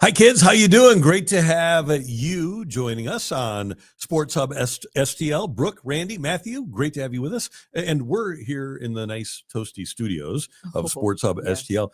Hi, kids. How you doing? Great to have you joining us on Sports Hub STL. Brooke, Randy, Matthew, great to have you with us. And we're here in the nice toasty studios of Sports Hub STL.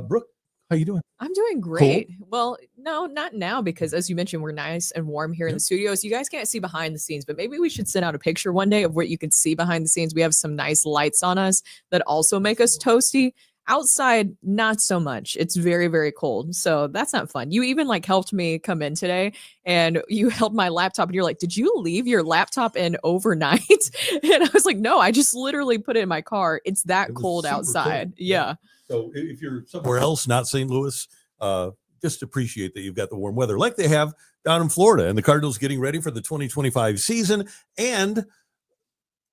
Brooke, how you doing? I'm doing great. Cool. Well, no, not now, because as you mentioned, we're nice and warm here in the studios. You guys can't see behind the scenes, but maybe we should send out a picture one day of what you can see behind the scenes. We have some nice lights on us that also make us toasty. Outside, not so much. It's very, very cold. So that's not fun. You even helped me come in today, and you held my laptop and you're like, did you leave your laptop in overnight? And I was like, no, I just literally put it in my car. It's that cold outside. Cold. Yeah. So if you're somewhere else, not St. Louis, just appreciate that you've got the warm weather like they have down in Florida, and the Cardinals getting ready for the 2025 season. And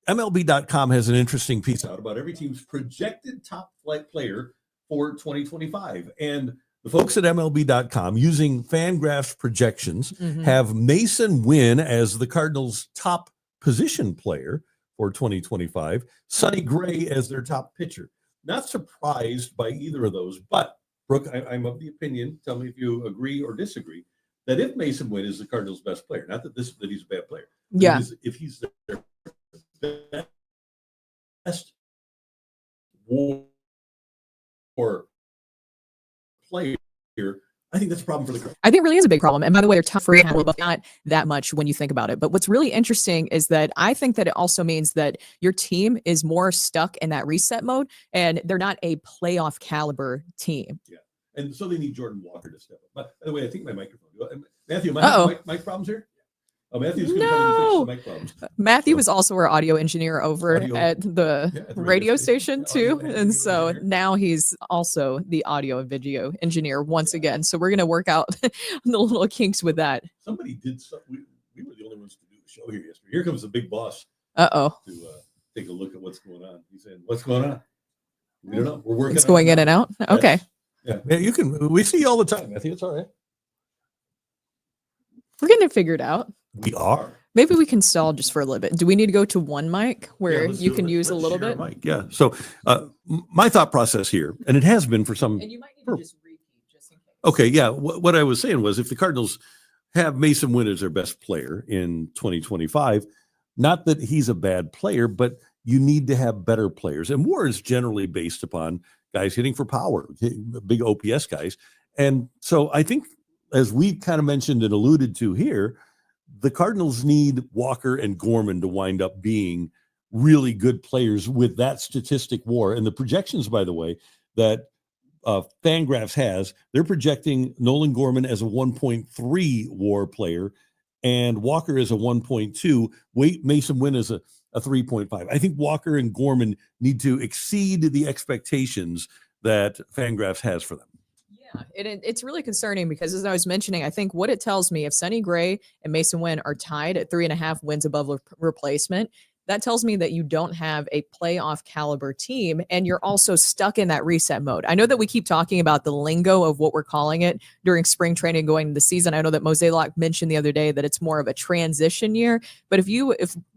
MLB.com has an interesting piece out about every team's projected top flight player for 2025. And the folks at MLB.com, using Fangraphs projections, have Mason Wynn as the Cardinals' top position player for 2025, Sonny Gray as their top pitcher. Not surprised by either of those, but Brooke, I'm of the opinion, tell me if you agree or disagree, that if Mason Wynn is the Cardinals' best player, not that he's a bad player, if he's their best war player, I think that's a problem for the Cardinals. I think it really is a big problem. And by the way, they're tough for handle, but not that much when you think about it. But what's really interesting is that I think that it also means that your team is more stuck in that reset mode, and they're not a playoff caliber team. Yeah. And so they need Jordan Walker to step up. But by the way, I think my microphone. Matthew, mic problems here? Oh, Matthew's going to come in and fix the mic problems. Matthew was also our audio engineer over at the radio station too. And so now he's also the audio and video engineer once again. So we're going to work out the little kinks with that. Somebody did something. We were the only ones to do the show here yesterday. Here comes the big boss. To take a look at what's going on. He's saying, what's going on? We don't know. We're working. It's going in and out. Okay. Yeah. We see you all the time, Matthew. It's all right. We're getting it figured out. We are. Maybe we can stall just for a little bit. Do we need to go to one mic where you can use a little bit? Mic. Yeah. So my thought process here, and it has been for some. And you might need to just repeat just in case. Okay. Yeah. What I was saying was, if the Cardinals have Mason Wynn as their best player in 2025, not that he's a bad player, but you need to have better players. And WAR is generally based upon guys hitting for power, big OPS guys. And so I think, as we kind of mentioned and alluded to here, the Cardinals need Walker and Gorman to wind up being really good players with that statistic WAR. And the projections, by the way, that Fangraphs has, they're projecting Nolan Gorman as a 1.3 WAR player and Walker as a 1.2. Mason Wynn as a 3.5. I think Walker and Gorman need to exceed the expectations that Fangraphs has for them. Yeah, it's really concerning because, as I was mentioning, I think what it tells me, if Sonny Gray and Mason Wynn are tied at 3.5 wins above replacement, that tells me that you don't have a playoff caliber team, and you're also stuck in that reset mode. I know that we keep talking about the lingo of what we're calling it during spring training going into the season. I know that Mozeliak mentioned the other day that it's more of a transition year, but if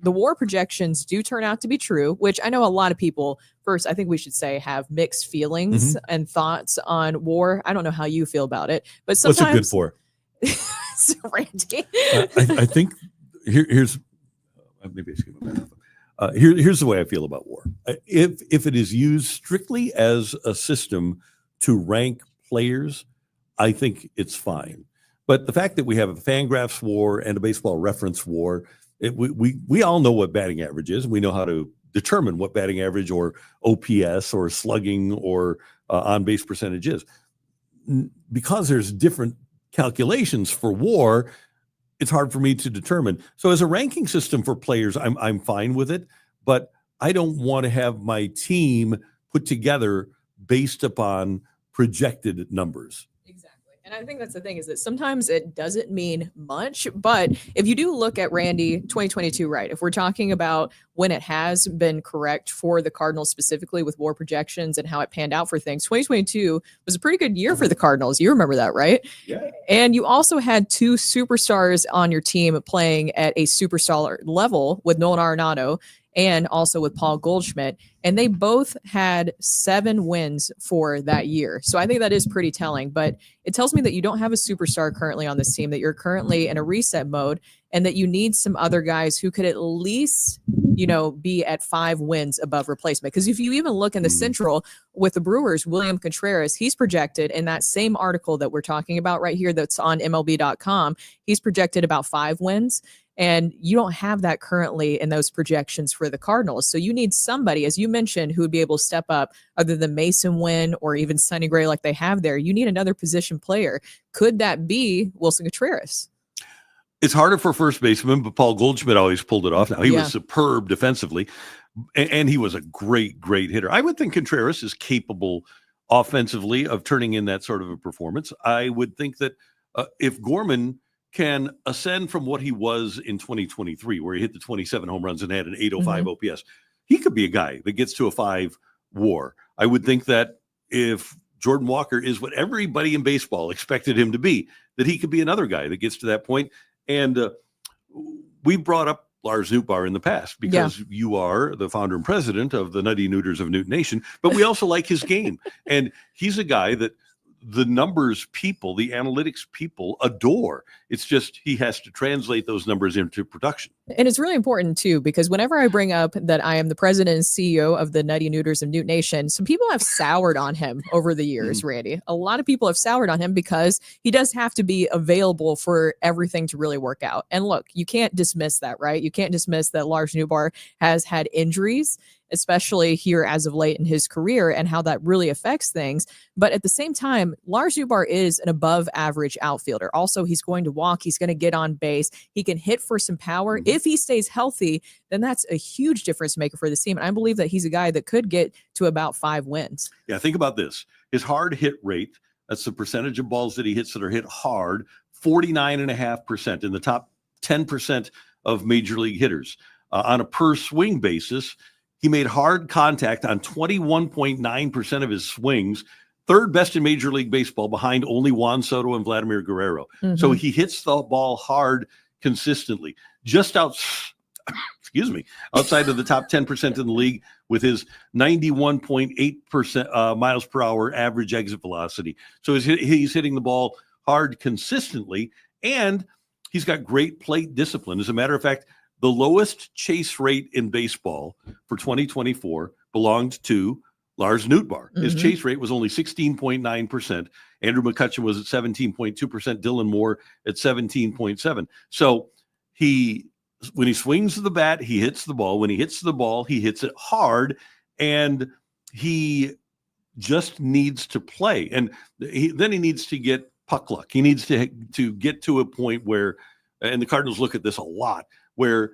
the WAR projections do turn out to be true, which I know a lot of people, first, I think we should say, have mixed feelings and thoughts on WAR. I don't know how you feel about it, but sometimes. What's it good for? So, Randy. I think here's maybe I skip my mouth. Here's the way I feel about WAR. If it is used strictly as a system to rank players, I think it's fine. But the fact that we have a Fangraphs WAR and a Baseball Reference WAR, we all know what batting average is, and we know how to determine what batting average or OPS or slugging or on-base percentage is. Because there's different calculations for WAR, it's hard for me to determine. So as a ranking system for players, I'm fine with it, but I don't want to have my team put together based upon projected numbers. Exactly. And I think that's the thing, is that sometimes it doesn't mean much, but if you do look at Randy 2022, right, if we're talking about when it has been correct for the Cardinals specifically with WAR projections and how it panned out for things, 2022 was a pretty good year for the Cardinals. You remember that, right? Yeah. And you also had two superstars on your team playing at a superstar level with Nolan Arenado and also with Paul Goldschmidt. And they both had 7 wins for that year. So I think that is pretty telling. But it tells me that you don't have a superstar currently on this team, that you're currently in a reset mode, and that you need some other guys who could at least, be at 5 wins above replacement. Because if you even look in the Central with the Brewers, William Contreras, he's projected in that same article that we're talking about right here that's on MLB.com, he's projected about 5 wins. And you don't have that currently in those projections for the Cardinals. So you need somebody, as you mentioned, who would be able to step up other than Mason Wynn or even Sonny Gray like they have there. You need another position player. Could that be Wilson Contreras? It's harder for first baseman, but Paul Goldschmidt always pulled it off. Now, he was superb defensively, and he was a great, great hitter. I would think Contreras is capable offensively of turning in that sort of a performance. I would think that if Gorman can ascend from what he was in 2023, where he hit the 27 home runs and had an 805 OPS, he could be a guy that gets to a 5 WAR. I would think that if Jordan Walker is what everybody in baseball expected him to be, that he could be another guy that gets to that point. And we brought up Lars Nootbaar in the past because you are the founder and president of the Nutty Neuters of Newt Nation, but we also like his game. And he's a guy that the numbers people, the analytics people adore. It's just he has to translate those numbers into production. And it's really important, too, because whenever I bring up that I am the president and CEO of the Nutty Neuters of Newt Nation, some people have soured on him over the years, Randy. A lot of people have soured on him because he does have to be available for everything to really work out. And look, you can't dismiss that, right? You can't dismiss that Lars Nootbaar has had injuries, especially here as of late in his career, and how that really affects things. But at the same time, Lars Nootbaar is an above average outfielder. Also, he's going to walk. He's going to get on base. He can hit for some power. If he stays healthy, then that's a huge difference maker for the team. And I believe that he's a guy that could get to about 5 wins. Yeah, think about this. His hard hit rate, that's the percentage of balls that he hits that are hit hard, 49.5% in the top 10% of major league hitters. On a per swing basis, he made hard contact on 21.9% of his swings, third best in Major League Baseball behind only Juan Soto and Vladimir Guerrero. So he hits the ball hard consistently, just outside of the top 10% in the league with his 91.8% miles per hour average exit velocity. So he's hitting the ball hard consistently, and he's got great plate discipline. As a matter of fact, the lowest chase rate in baseball for 2024 belonged to Lars Nootbaar. His chase rate was only 16.9%. Andrew McCutchen was at 17.2%. Dylan Moore at 17.7%. So when he swings the bat, he hits the ball. When he hits the ball, he hits it hard, and he just needs to play. And then he needs to get puck luck. He needs to get to a point where, and the Cardinals look at this a lot, where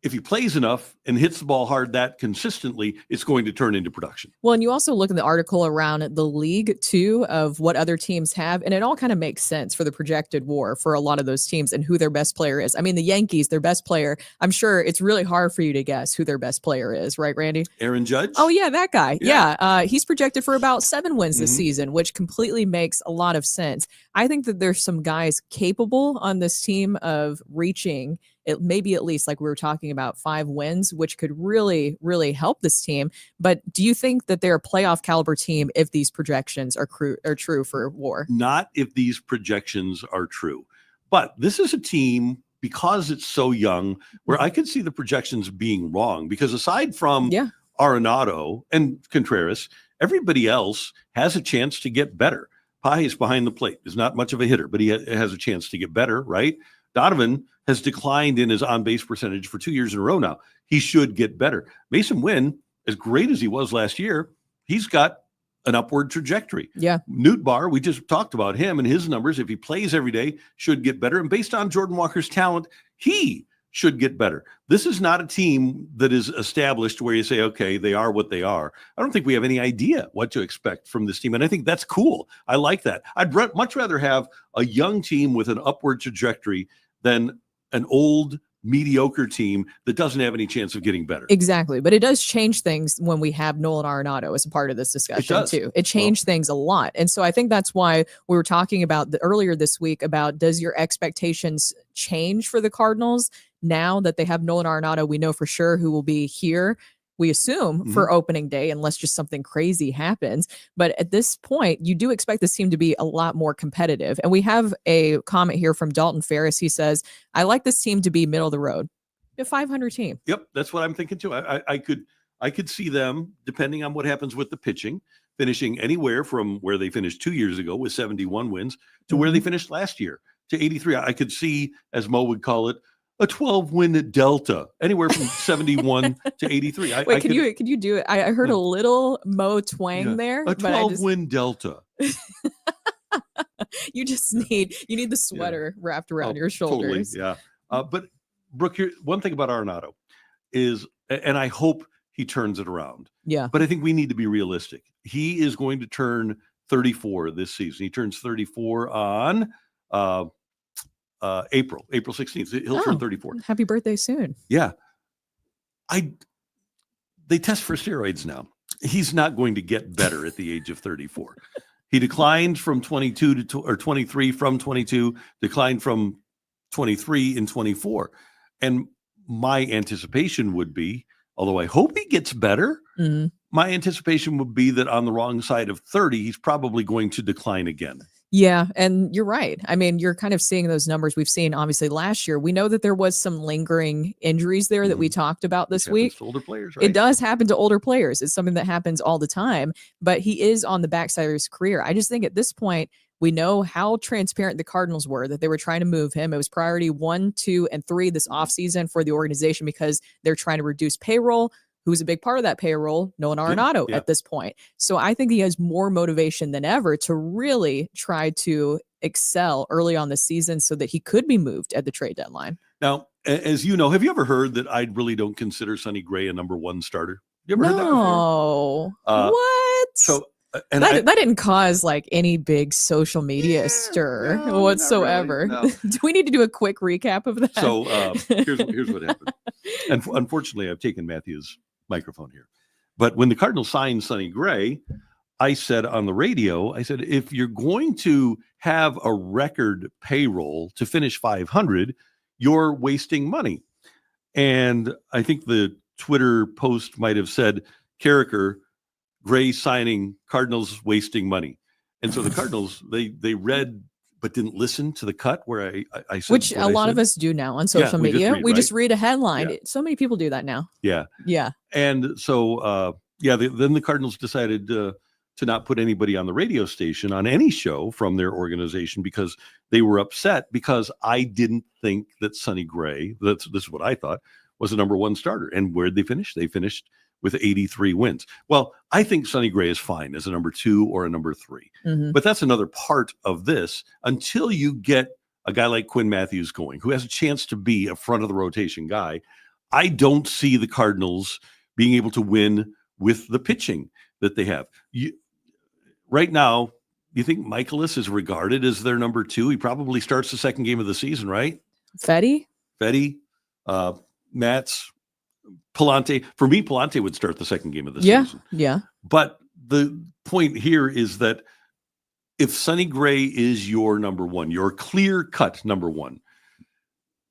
if he plays enough and hits the ball hard that consistently, it's going to turn into production. Well, and you also look at the article around the league, too, of what other teams have, and it all kind of makes sense for the projected WAR for a lot of those teams and who their best player is. I mean, the Yankees, their best player, I'm sure it's really hard for you to guess who their best player is, right, Randy? Aaron Judge? Oh, yeah, that guy. Yeah. He's projected for about 7 wins this season, which completely makes a lot of sense. I think that there's some guys capable on this team of reaching maybe at least, like we were talking about, 5 wins, which could really, really help this team. But do you think that they're a playoff caliber team if these projections are true for WAR? Not if these projections are true. But this is a team, because it's so young, where I could see the projections being wrong. Because aside from Arenado and Contreras, everybody else has a chance to get better. Pai is behind the plate. Is not much of a hitter, but he has a chance to get better, right? Donovan has declined in his on-base percentage for 2 years in a row now. He should get better. Mason Wynn, as great as he was last year, he's got an upward trajectory. Yeah. Nootbaar, we just talked about him and his numbers. If he plays every day, should get better. And based on Jordan Walker's talent, he should get better. This is not a team that is established where you say, okay, they are what they are. I don't think we have any idea what to expect from this team. And I think that's cool. I like that. I'd much rather have a young team with an upward trajectory than an old, mediocre team that doesn't have any chance of getting better. Exactly. But it does change things when we have Nolan Arenado as a part of this discussion too. It changed things a lot. And so I think that's why we were talking about earlier this week about, does your expectations change for the Cardinals now that they have Nolan Arenado, we know for sure who will be here. We assume for opening day, unless just something crazy happens. But at this point, you do expect this team to be a lot more competitive. And we have a comment here from Dalton Ferris. He says, I like this team to be middle of the road. A 500 team. Yep, that's what I'm thinking too. I could see them, depending on what happens with the pitching, finishing anywhere from where they finished 2 years ago with 71 wins to where they finished last year to 83. I could see, as Mo would call it, a 12-win delta, anywhere from 71 to 83. Wait, can you do it? I heard a little Mo twang there. A 12-win delta. You just need the sweater wrapped around your shoulders. Totally, yeah. But Brooke, here, one thing about Arenado is, and I hope he turns it around. Yeah. But I think we need to be realistic. He is going to turn 34 this season. He turns 34 on April 16th. He'll turn 34. Happy birthday soon. Yeah. They test for steroids now. He's not going to get better at the age of 34. He declined from 22 or 23 from 22, declined from 23 in 24. And my anticipation would be, although I hope he gets better, my anticipation would be that on the wrong side of 30, he's probably going to decline again. Yeah, and you're right. I mean, you're kind of seeing those numbers we've seen obviously last year. We know that there was some lingering injuries there that we talked about this week. Older players, right? It does happen to older players. It's something that happens all the time, but he is on the backside of his career. I just think at this point, we know how transparent the Cardinals were that they were trying to move him. It was priority 1, 2, and 3 this offseason for the organization because they're trying to reduce payroll. Who's a big part of that payroll? Nolan Arenado at this point. So I think he has more motivation than ever to really try to excel early on the season so that he could be moved at the trade deadline. Now, as you know, have you ever heard that I really don't consider Sonny Gray a number 1 starter? You ever heard that before? What? So and that didn't cause like any big social media stir whatsoever. Really, no. Do we need to do a quick recap of that? So here's what happened. And unfortunately, I've taken Matthew's microphone here. But when the Cardinals signed Sonny Gray, I said on the radio, I said, if you're going to have a record payroll to finish 500, you're wasting money. And I think the Twitter post might have said, Karraker, Gray signing, Cardinals wasting money. And so the Cardinals, they read but didn't listen to the cut where I said, which a lot of us do now on social media. We just read a headline. Yeah. So many people do that now. Yeah. Yeah. And so, then the Cardinals decided to not put anybody on the radio station on any show from their organization because they were upset because I didn't think that Sonny Gray, this is what I thought, was a number 1 starter. And where'd they finish? They finished with 83 wins. Well, I think Sonny Gray is fine as a number 2 or a number 3. But that's another part of this. Until you get a guy like Quinn Matthews going, who has a chance to be a front of the rotation guy, I don't see the Cardinals being able to win with the pitching that they have. Right now, you think Michaelis is regarded as their number 2? He probably starts the second game of the season, right? Fetty, Matz, Palante. For me, Palante would start the second game of the season. Yeah. But the point here is that if Sonny Gray is your number 1, your clear-cut number 1,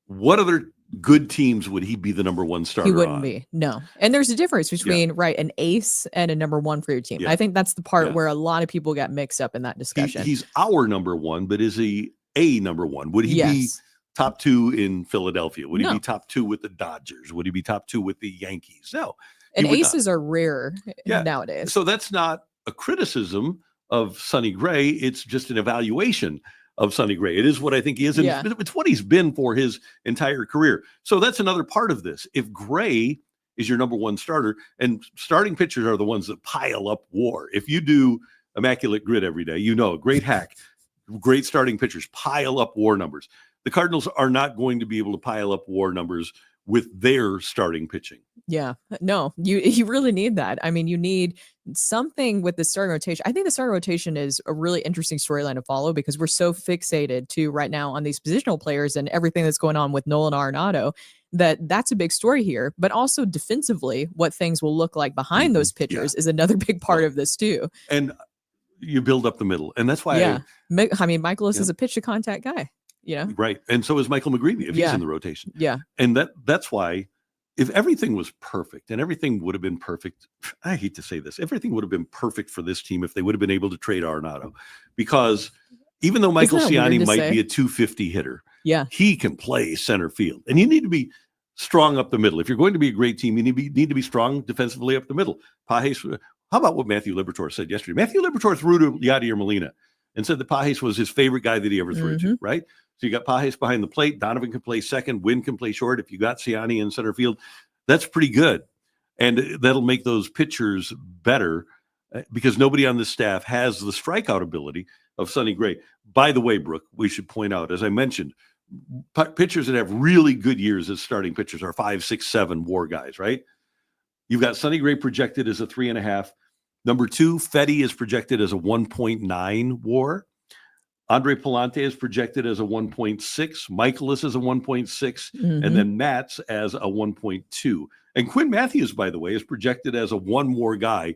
what other good teams would he be the number 1 starter He wouldn't on? be. No. And there's a difference between, an ace and a number 1 for your team. Yeah. I think that's the part where a lot of people got mixed up in that discussion. He's our number 1, but is he a number 1? Would he be top 2 in Philadelphia? Would he be top 2 with the Dodgers? Would he be top 2 with the Yankees? No. And aces are rare nowadays. So that's not a criticism of Sonny Gray. It's just an evaluation of Sonny Gray. It is what I think he is. And it's what he's been for his entire career. So that's another part of this. If Gray is your number 1 starter, and starting pitchers are the ones that pile up WAR. If you do Immaculate Grid every day, great hack, great starting pitchers pile up WAR numbers. The Cardinals are not going to be able to pile up WAR numbers with their starting pitching. Yeah, no, you really need that. I mean, you need something with the starting rotation. I think the starting rotation is a really interesting storyline to follow because we're so fixated to right now on these positional players and everything that's going on with Nolan Arenado that's a big story here. But also defensively, what things will look like behind those pitchers is another big part of this too. And you build up the middle, and that's why I mean, Michaelis is a pitch to contact guy. Right. And so is Michael McGreevy if he's in the rotation. Yeah. And that's why if everything was perfect, and everything would have been perfect, I hate to say this, everything would have been perfect for this team if they would have been able to trade Arenado. Because even though Michael Ciani might be a 250 hitter, he can play center field. And you need to be strong up the middle. If you're going to be a great team, you need to be strong defensively up the middle. Pages, how about what Matthew Liberatore said yesterday? Matthew Liberatore threw to Yadier Molina and said that Pages was his favorite guy that he ever threw to, right? So you got Pages behind the plate. Donovan can play second. Wynn can play short. If you got Ciani in center field, that's pretty good. And that'll make those pitchers better because nobody on this staff has the strikeout ability of Sonny Gray. By the way, Brooke, we should point out, as I mentioned, pitchers that have really good years as starting pitchers are 5, 6, 7 WAR guys, right? You've got Sonny Gray projected as a 3.5. Number 2, Fetty is projected as a 1.9 WAR. Andre Palante is projected as a 1.6. Michaelis is a 1.6. And then Matz as a 1.2. And Quinn Matthews, by the way, is projected as a 1 WAR guy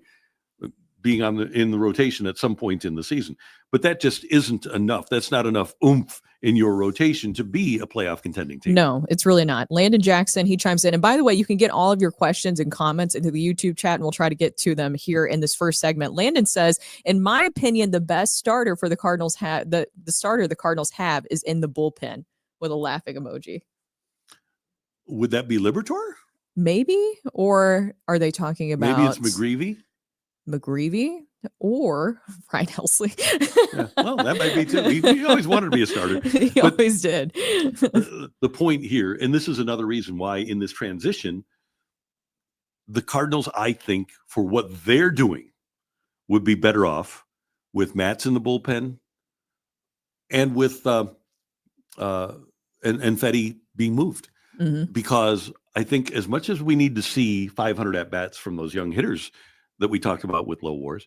being in the rotation at some point in the season. But that just isn't enough. That's not enough oomph in your rotation to be a playoff contending team. No, it's really not. Landon Jackson, he chimes in. And by the way, you can get all of your questions and comments into the YouTube chat, and we'll try to get to them here in this first segment. Landon says, in my opinion, the best starter for the Cardinals the starter the Cardinals have is in the bullpen, with a laughing emoji. Would that be Liberatore? Maybe, or are they talking about maybe it's McGreevy or Ryan Helsley? Well, that might be too. He always wanted to be a starter. He always did. The point here, and this is another reason why in this transition, the Cardinals, I think, for what they're doing, would be better off with Matz in the bullpen and with and Fetty being moved. Because I think as much as we need to see 500 at-bats from those young hitters that we talked about with low wars,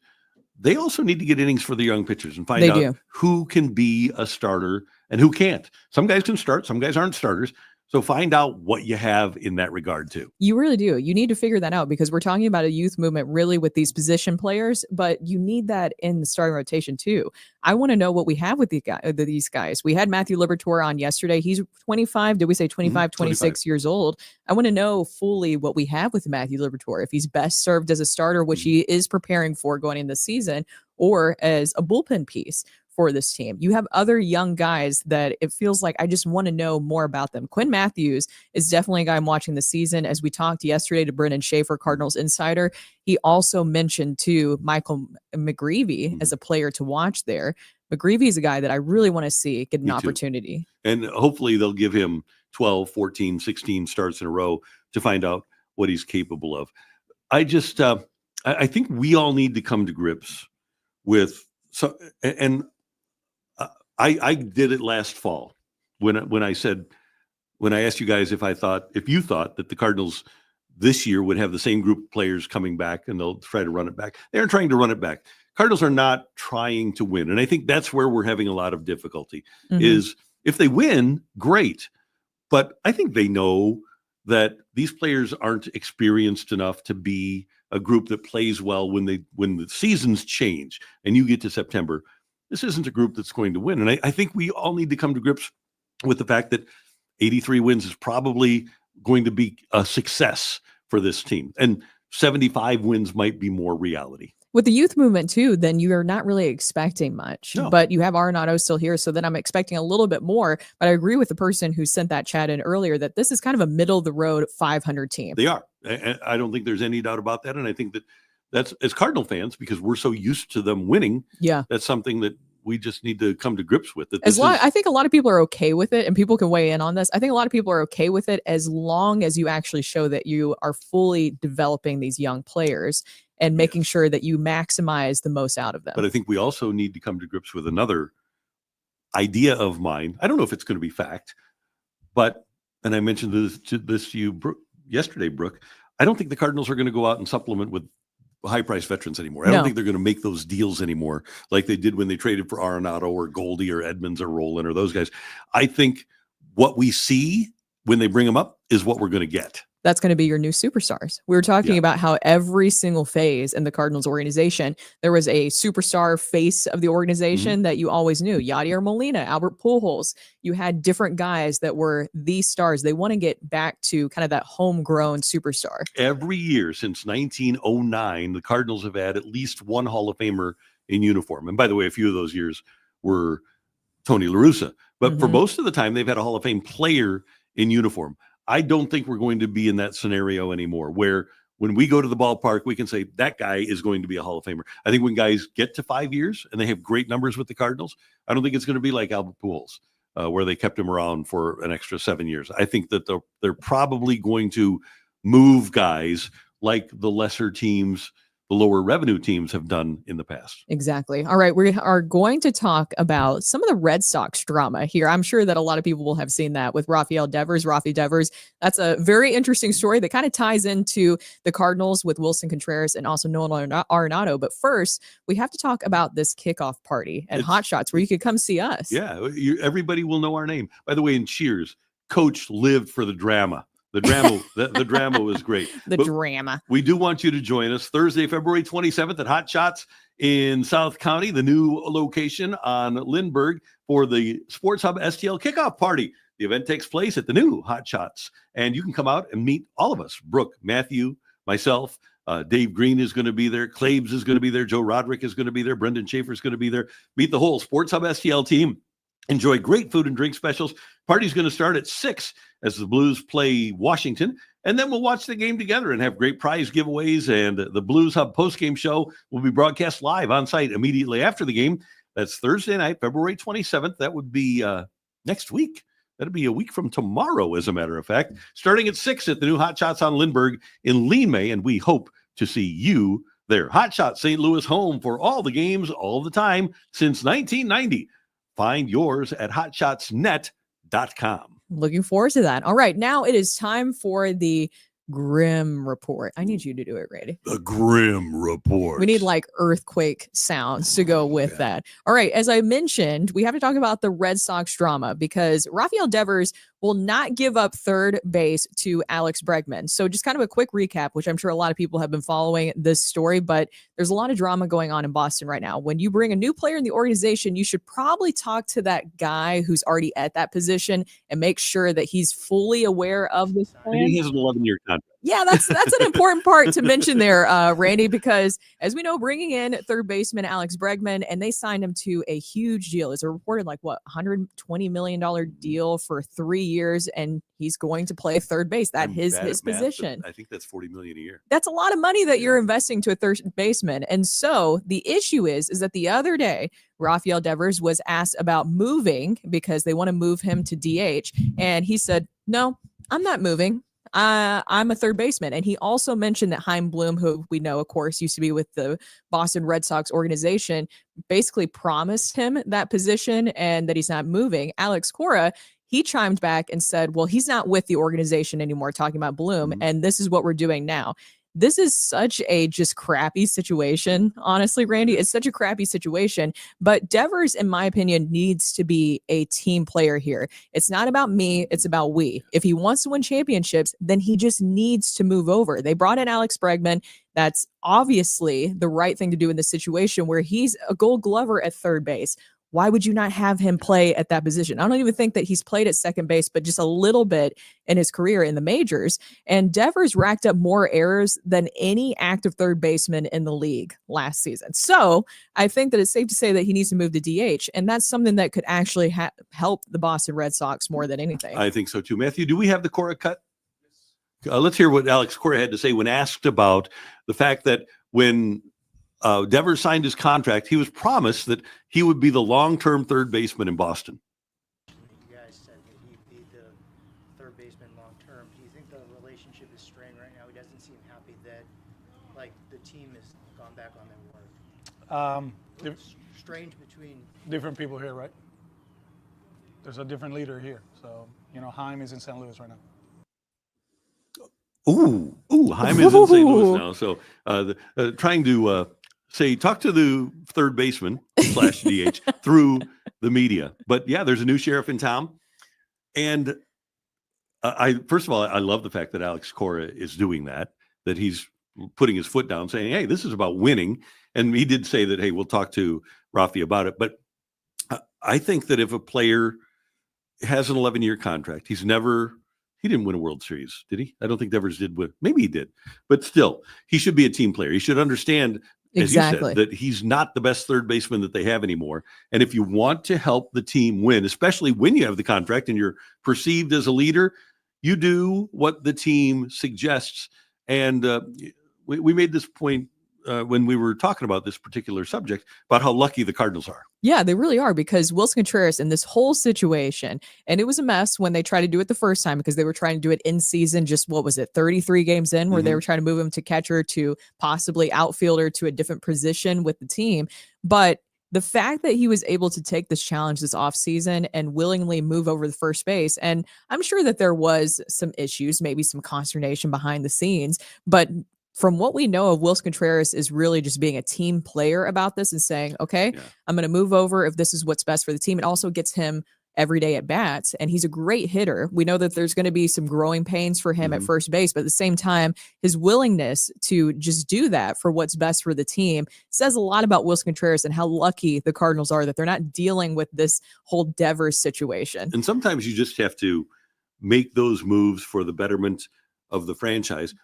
they also need to get innings for the young pitchers and find out who can be a starter and who can't. Some guys can start, some guys aren't starters. So find out what you have in that regard too. You really do. You need to figure that out because we're talking about a youth movement really with these position players, but you need that in the starting rotation too. I want to know what we have with these guys. We had Matthew Liberatore on yesterday. He's 25. Did we say 25, 26 years old? I want to know fully what we have with Matthew Liberatore. If he's best served as a starter, which he is preparing for going into the season, or as a bullpen piece for this team. You have other young guys that it feels like I just want to know more about them. Quinn Matthews is definitely a guy I'm watching this season. As we talked yesterday to Brennan Schaefer, Cardinals Insider, he also mentioned too Michael McGreevy as a player to watch there. McGreevy is a guy that I really want to see get an opportunity. And hopefully they'll give him 12, 14, 16 starts in a row to find out what he's capable of. I just, I think we all need to come to grips with, I did it last fall when I asked you guys if you thought that the Cardinals this year would have the same group of players coming back and they'll try to run it back. They're trying to run it back. Cardinals are not trying to win. And I think that's where we're having a lot of difficulty is if they win, great. But I think they know that these players aren't experienced enough to be a group that plays well when the seasons change and you get to September. This isn't a group that's going to win. And I think we all need to come to grips with the fact that 83 wins is probably going to be a success for this team. And 75 wins might be more reality. With the youth movement too, then you are not really expecting much. No. But you have Arenado still here, so then I'm expecting a little bit more. But I agree with the person who sent that chat in earlier that this is kind of a middle-of-the-road 500 team. They are. I don't think there's any doubt about that. And I think that's as Cardinal fans, because we're so used to them winning. Yeah, that's something that we just need to come to grips with. I think a lot of people are okay with it, and people can weigh in on this. I think a lot of people are okay with it as long as you actually show that you are fully developing these young players and making sure that you maximize the most out of them. But I think we also need to come to grips with another idea of mine. I don't know if it's going to be fact, but, and I mentioned this to you yesterday, Brooke, I don't think the Cardinals are going to go out and supplement with high-priced veterans anymore. I don't think they're going to make those deals anymore like they did when they traded for Arenado or Goldie or Edmonds or Roland or those guys. I think what we see when they bring them up is what we're going to get. that's going to be your new superstars. We were talking about how every single phase in the Cardinals organization, there was a superstar face of the organization that you always knew. Yadier Molina, Albert Pujols. You had different guys that were the stars. They want to get back to kind of that homegrown superstar. Every year since 1909, the Cardinals have had at least one Hall of Famer in uniform. And by the way, a few of those years were Tony La Russa. But for most of the time, they've had a Hall of Fame player in uniform. I don't think we're going to be in that scenario anymore, where when we go to the ballpark, we can say that guy is going to be a Hall of Famer. I think when guys get to 5 years and they have great numbers with the Cardinals, I don't think it's going to be like Albert Pujols, where they kept him around for an extra 7 years. I think that they're probably going to move guys like the lesser teams, the lower revenue teams have done in the past. Exactly. All right. We are going to talk about some of the Red Sox drama here. I'm sure that a lot of people will have seen that with Rafael Devers, Rafi Devers. That's a very interesting story that kind of ties into the Cardinals with Wilson Contreras and also Nolan Arenado. But first, we have to talk about this kickoff party at Hot Shots where you could come see us. Yeah. Everybody will know our name. By the way, in Cheers, Coach lived for the drama. The drama, the drama was great. Drama. We do want you to join us Thursday, February 27th at Hot Shots in South County, the new location on Lindbergh for the Sports Hub STL kickoff party. The event takes place at the new Hot Shots, and you can come out and meet all of us. Brooke, Matthew, myself, Dave Green is going to be there. Claves is going to be there. Joe Roderick is going to be there. Brendan Schaefer is going to be there. Meet the whole Sports Hub STL team. Enjoy great food and drink specials. Party's going to start at 6 as the Blues play Washington. And then we'll watch the game together and have great prize giveaways. And the Blues Hub postgame show will be broadcast live on site immediately after the game. That's Thursday night, February 27th. That would be next week. That'll be a week from tomorrow, as a matter of fact, starting at 6 at the new Hot Shots on Lindbergh in Lean May. And we hope to see you there. Hot Shots St. Louis, home for all the games all the time since 1990. Find yours at hotshotsnet.com. Looking forward to that. All right, now it is time for the Grim Report. I need you to do it, Randy. The Grim Report. We need like earthquake sounds to go with that. All right, as I mentioned, we have to talk about the Red Sox drama because Rafael Devers will not give up third base to Alex Bregman. So just kind of a quick recap, which I'm sure a lot of people have been following this story, but there's a lot of drama going on in Boston right now. When you bring a new player in the organization, you should probably talk to that guy who's already at that position and make sure that he's fully aware of this plan. He has an 11-year contract. Yeah, that's an important part to mention there, Randy, because as we know, bringing in third baseman Alex Bregman, and they signed him to a huge deal. It's a reported like $120 million deal for 3 years, and he's going to play third base. That is his position. I think that's $40 million a year. That's a lot of money that you're investing to a third baseman. And so the issue is that the other day, Rafael Devers was asked about moving because they want to move him to DH, and he said, "No, I'm not moving. I'm a third baseman." And he also mentioned that Chaim Bloom, who we know, of course, used to be with the Boston Red Sox organization, basically promised him that position and that he's not moving. Alex Cora, he chimed back and said, well, he's not with the organization anymore, talking about Bloom, and this is what we're doing now. This is such a just crappy situation. Honestly, Randy, it's such a crappy situation. But Devers, in my opinion, needs to be a team player here. It's not about me. It's about we. If he wants to win championships, then he just needs to move over. They brought in Alex Bregman. That's obviously the right thing to do in this situation where he's a Gold Glover at third base. Why would you not have him play at that position? I don't even think that he's played at second base, but just a little bit in his career in the majors. And Devers racked up more errors than any active third baseman in the league last season. So I think that it's safe to say that he needs to move to DH. And that's something that could actually help the Boston Red Sox more than anything. I think so too. Matthew, do we have the Cora cut? Let's hear what Alex Cora had to say when asked about the fact that when Devers signed his contract, he was promised that he would be the long-term third baseman in Boston. You guys said that he'd be the third baseman long-term. Do you think the relationship is strained right now? He doesn't seem happy that, like, the team has gone back on their word. Strange between different people here, right? There's a different leader here. So, Chaim is in St. Louis right now. Chaim is in St. Louis now. So trying to talk to the third baseman / DH through the media. But yeah, there's a new sheriff in town. And I first of all, I love the fact that Alex Cora is doing that he's putting his foot down, saying, "Hey, this is about winning." And he did say that, "Hey, we'll talk to Rafi about it." But I think that if a player has an 11-year contract, he didn't win a World Series, did he? I don't think Devers did win. Maybe he did, but still, he should be a team player. He should understand, as you said, that he's not the best third baseman that they have anymore. And if you want to help the team win, especially when you have the contract and you're perceived as a leader, you do what the team suggests. And we made this point when we were talking about this particular subject about how lucky the Cardinals are. Yeah, they really are, because Willson Contreras in this whole situation, and it was a mess when they tried to do it the first time because they were trying to do it in season, just 33 games in, where they were trying to move him to catcher, to possibly outfielder, to a different position with the team. But the fact that he was able to take this challenge this offseason and willingly move over the first base, and I'm sure that there was some issues, maybe some consternation behind the scenes, but from what we know of, Willson Contreras is really just being a team player about this and saying, okay, I'm going to move over if this is what's best for the team. It also gets him every day at bats, and he's a great hitter. We know that there's going to be some growing pains for him at first base, but at the same time, his willingness to just do that for what's best for the team says a lot about Willson Contreras and how lucky the Cardinals are that they're not dealing with this whole Devers situation. And sometimes you just have to make those moves for the betterment of the franchise.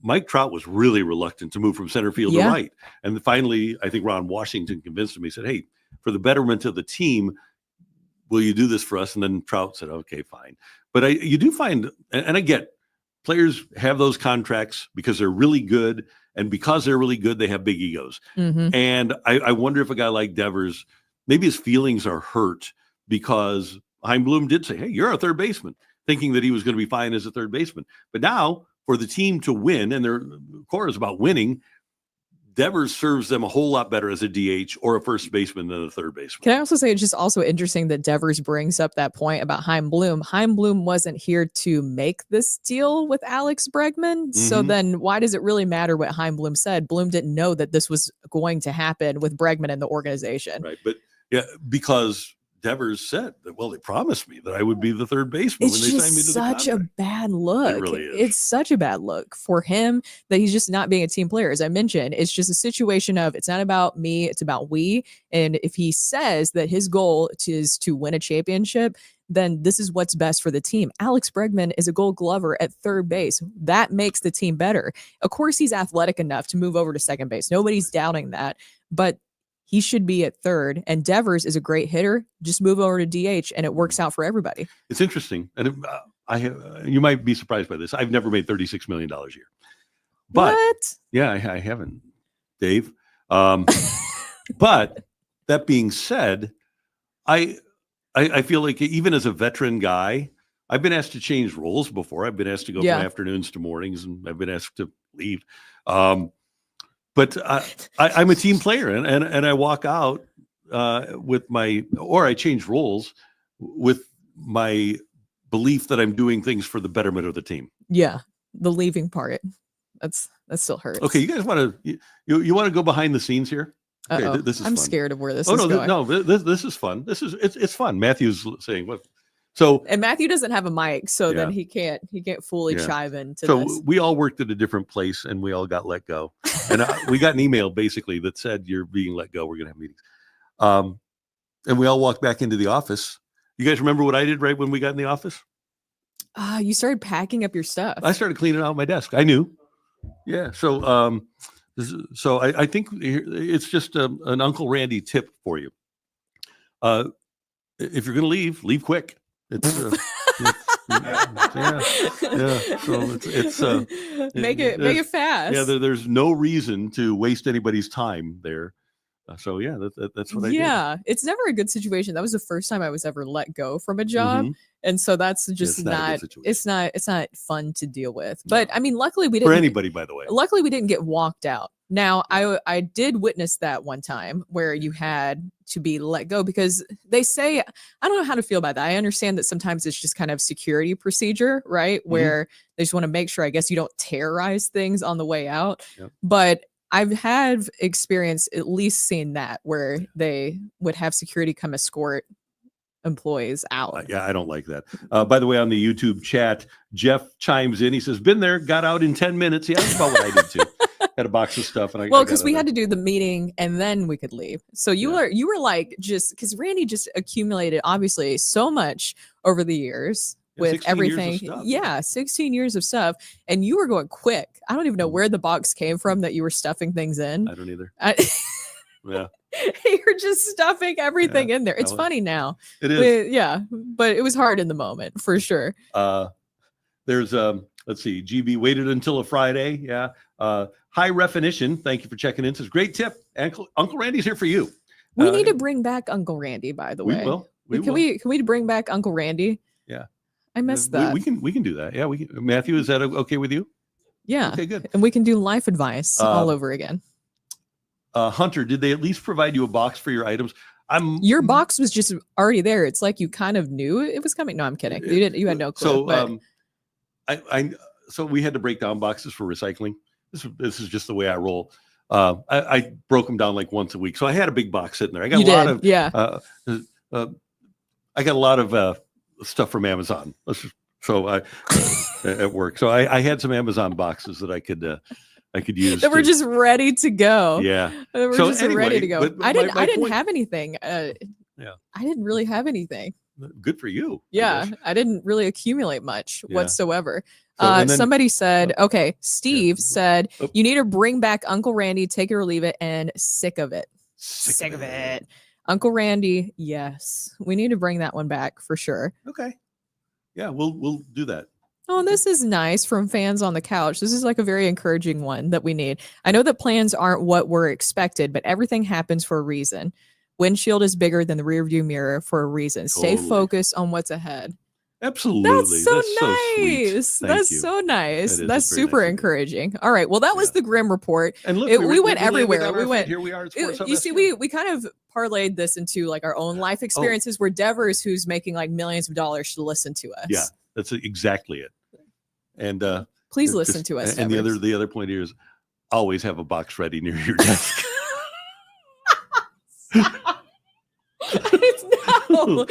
Mike Trout was really reluctant to move from center field to right. And finally, I think Ron Washington convinced him. He said, "Hey, for the betterment of the team, will you do this for us?" And then Trout said, "Okay, fine." But you do find, and I get, players have those contracts because they're really good. And because they're really good, they have big egos. And I wonder if a guy like Devers, maybe his feelings are hurt because Chaim Bloom did say, "Hey, you're a third baseman," thinking that he was going to be fine as a third baseman. But now, for the team to win, and their core is about winning, Devers serves them a whole lot better as a DH or a first baseman than a third baseman. Can I also say it's just also interesting that Devers brings up that point about Chaim Bloom. Chaim Bloom wasn't here to make this deal with Alex Bregman. So then why does it really matter what Chaim Bloom said? Bloom didn't know that this was going to happen with Bregman in the organization. Right. But yeah, because Devers said that, well, they promised me that I would be the third baseman when they signed me to the contract. It's such a bad look. It really is. It's such a bad look for him that he's just not being a team player. As I mentioned, it's just a situation of, it's not about me, it's about we. And if he says that his goal is to win a championship, then this is what's best for the team. Alex Bregman is a Gold Glover at third base. That makes the team better. Of course, he's athletic enough to move over to second base. Nobody's doubting that. But he should be at third, and Devers is a great hitter. Just move over to DH, and it works out for everybody. It's interesting, and you might be surprised by this. I've never made $36 million a year. But, what? Yeah, I haven't, Dave. But that being said, I feel like even as a veteran guy, I've been asked to change roles before. I've been asked to go from afternoons to mornings, and I've been asked to leave. But I'm a team player, and I walk out with I change roles with my belief that I'm doing things for the betterment of the team. Yeah, the leaving part, that still hurts. Okay, you guys want to you want to go behind the scenes here? Okay, this is I'm fun. Scared of where this is going. This is fun. It's fun. Matthew's saying what. So, and Matthew doesn't have a mic, so then he can't fully chive into this. So we all worked at a different place, and we all got let go. And we got an email basically that said, "You're being let go. We're going to have meetings." And we all walked back into the office. You guys remember what I did right when we got in the office? You started packing up your stuff. I started cleaning out my desk. I knew. Yeah. So I think it's just an Uncle Randy tip for you. If you're going to leave quick. It's So it's make it fast. Yeah, there's no reason to waste anybody's time there. That's what I did. Yeah, it's never a good situation. That was the first time I was ever let go from a job, and so that's just it's not fun to deal with. But I mean, luckily we didn't. For anybody, by the way. Luckily we didn't get walked out. Now I did witness that one time where you had to be let go because they say, I don't know how to feel about that. I understand that sometimes it's just kind of security procedure, right? Where they just want to make sure, I guess, you don't terrorize things on the way out. Yep. But I've had experience at least seeing that where they would have security come escort employees out. Yeah, I don't like that. By the way, on the YouTube chat, Jeff chimes in. He says, "Been there, got out in 10 minutes." Yeah, that's about what I did too. Had a box of stuff, and Well, because we had to do the meeting and then we could leave. So you Yeah. were like, just because Randy just accumulated obviously so much over the years with 16 years of everything. stuff. Yeah, 16 years of stuff, and you were going quick. I don't even know where the box came from that you were stuffing things in. I don't either. You're Yeah, just stuffing everything in there. It's that was- funny now. it is. Yeah, but it was hard in the moment for sure. There's let's see, GB waited until a Friday. Yeah. High Definition, thank you for checking in. Says great tip. Uncle Randy's here for you. We need to bring back Uncle Randy, by the way. We will. Can we bring back Uncle Randy? Yeah. I missed that. We can do that. Yeah, we can. Matthew, is that okay with you? Yeah. Okay, good. And we can do life advice all over again. Hunter, did they at least provide you a box for your items? Your box was just already there. It's like you kind of knew it was coming. No, I'm kidding. You had no clue. So so we had to break down boxes for recycling. This is just the way I roll. I broke them down like once a week. So I had a big box sitting there. I got I got a lot of stuff from Amazon. At work. So I had some Amazon boxes that I could use. That were just ready to go. Yeah. They were So just anyway, ready to go. but I my didn't point- have anything. Yeah. I didn't really have anything. Good for you. I Yeah. guess. I didn't really accumulate much Yeah. whatsoever. So, and then- Somebody said, okay, Steve Yeah. said, Oh. you need to bring back Uncle Randy, take it or leave it, and sick of it. Sick of it. Uncle Randy, yes. We need to bring that one back for sure. Okay. Yeah, we'll do that. Oh, this is nice from fans on the couch. This is like a very encouraging one that we need. I know that plans aren't what were expected, but everything happens for a reason. Windshield is bigger than the rearview mirror for a reason. Stay Totally. focused on what's ahead. Absolutely. That's so sweet. nice. Thank That's you. so nice. That is That's very super nice of you. encouraging. All right. Well, that was Yeah. the Grim Report. And look, We went everywhere. landed on We our went- feet. Here we are at Sports Hub You see, STL. we kind of parlayed this into like our own life experiences where Devers, who's making like millions of dollars, should listen to us. Yeah, that's exactly it. And Please just- listen to us. And Devers. the other point here is always have a box ready near your desk. No.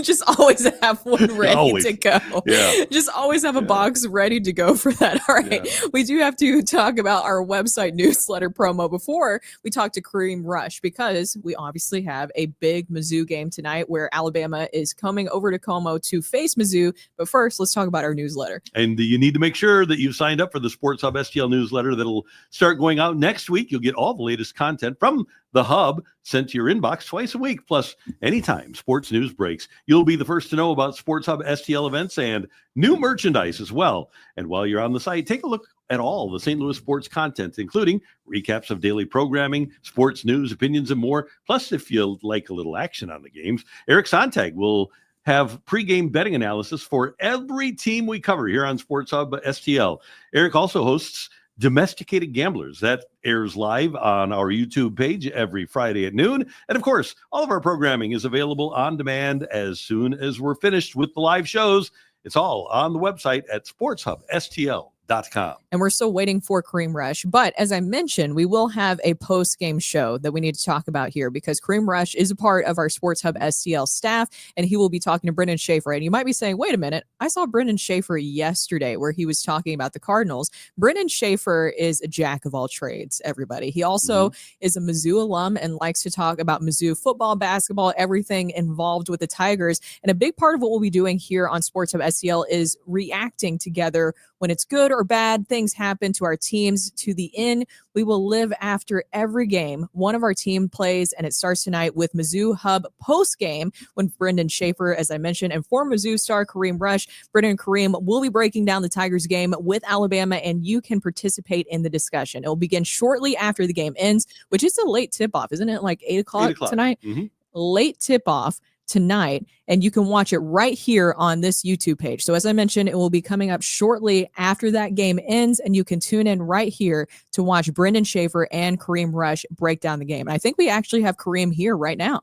Just always have one ready Always. to go. Yeah. Just always have a box ready to go for that. All right. We do have to talk about our website newsletter promo before we talk to Kareem Rush, because we obviously have a big Mizzou game tonight where Alabama is coming over to Como to face Mizzou. But first, let's talk about our newsletter. And you need to make sure that you've signed up for the Sports Hub STL newsletter that'll start going out next week. You'll get all the latest content from the Hub sent to your inbox twice a week. Plus, anytime sports news breaks, you'll be the first to know about Sports Hub STL events and new merchandise as well. And while you're on the site, take a look at all the St. Louis sports content, including recaps of daily programming, sports news, opinions, and more. Plus, if you like a little action on the games, Eric Sontag will have pregame betting analysis for every team we cover here on Sports Hub STL. Eric also hosts Domesticated Gamblers. That airs live on our YouTube page every Friday at noon. And of course, all of our programming is available on demand as soon as we're finished with the live shows. It's all on the website at sportshubstl.com. And we're still waiting for Kareem Rush. But as I mentioned, we will have a post-game show that we need to talk about here, because Kareem Rush is a part of our Sports Hub STL staff, and he will be talking to Brendan Schaefer. And you might be saying, wait a minute, I saw Brendan Schaefer yesterday where he was talking about the Cardinals. Brendan Schaefer is a jack of all trades, everybody. He also is a Mizzou alum and likes to talk about Mizzou football, basketball, everything involved with the Tigers. And a big part of what we'll be doing here on Sports Hub STL is reacting together when it's good or bad things happen to our teams. To the end, we will live after every game one of our team plays, and it starts tonight with Mizzou Hub post game when Brendan Schaefer, as I mentioned, and former Mizzou star Kareem Rush, Brendan and Kareem will be breaking down the Tigers game with Alabama, and you can participate in the discussion. It will begin shortly after the game ends, which is a late tip-off, isn't it? Like 8 o'clock tonight? Late tip-off tonight, and you can watch it right here on this YouTube page. So as I mentioned, it will be coming up shortly after that game ends, and you can tune in right here to watch Brendan Schaefer and Kareem Rush break down the game. And I think we actually have Kareem here right now.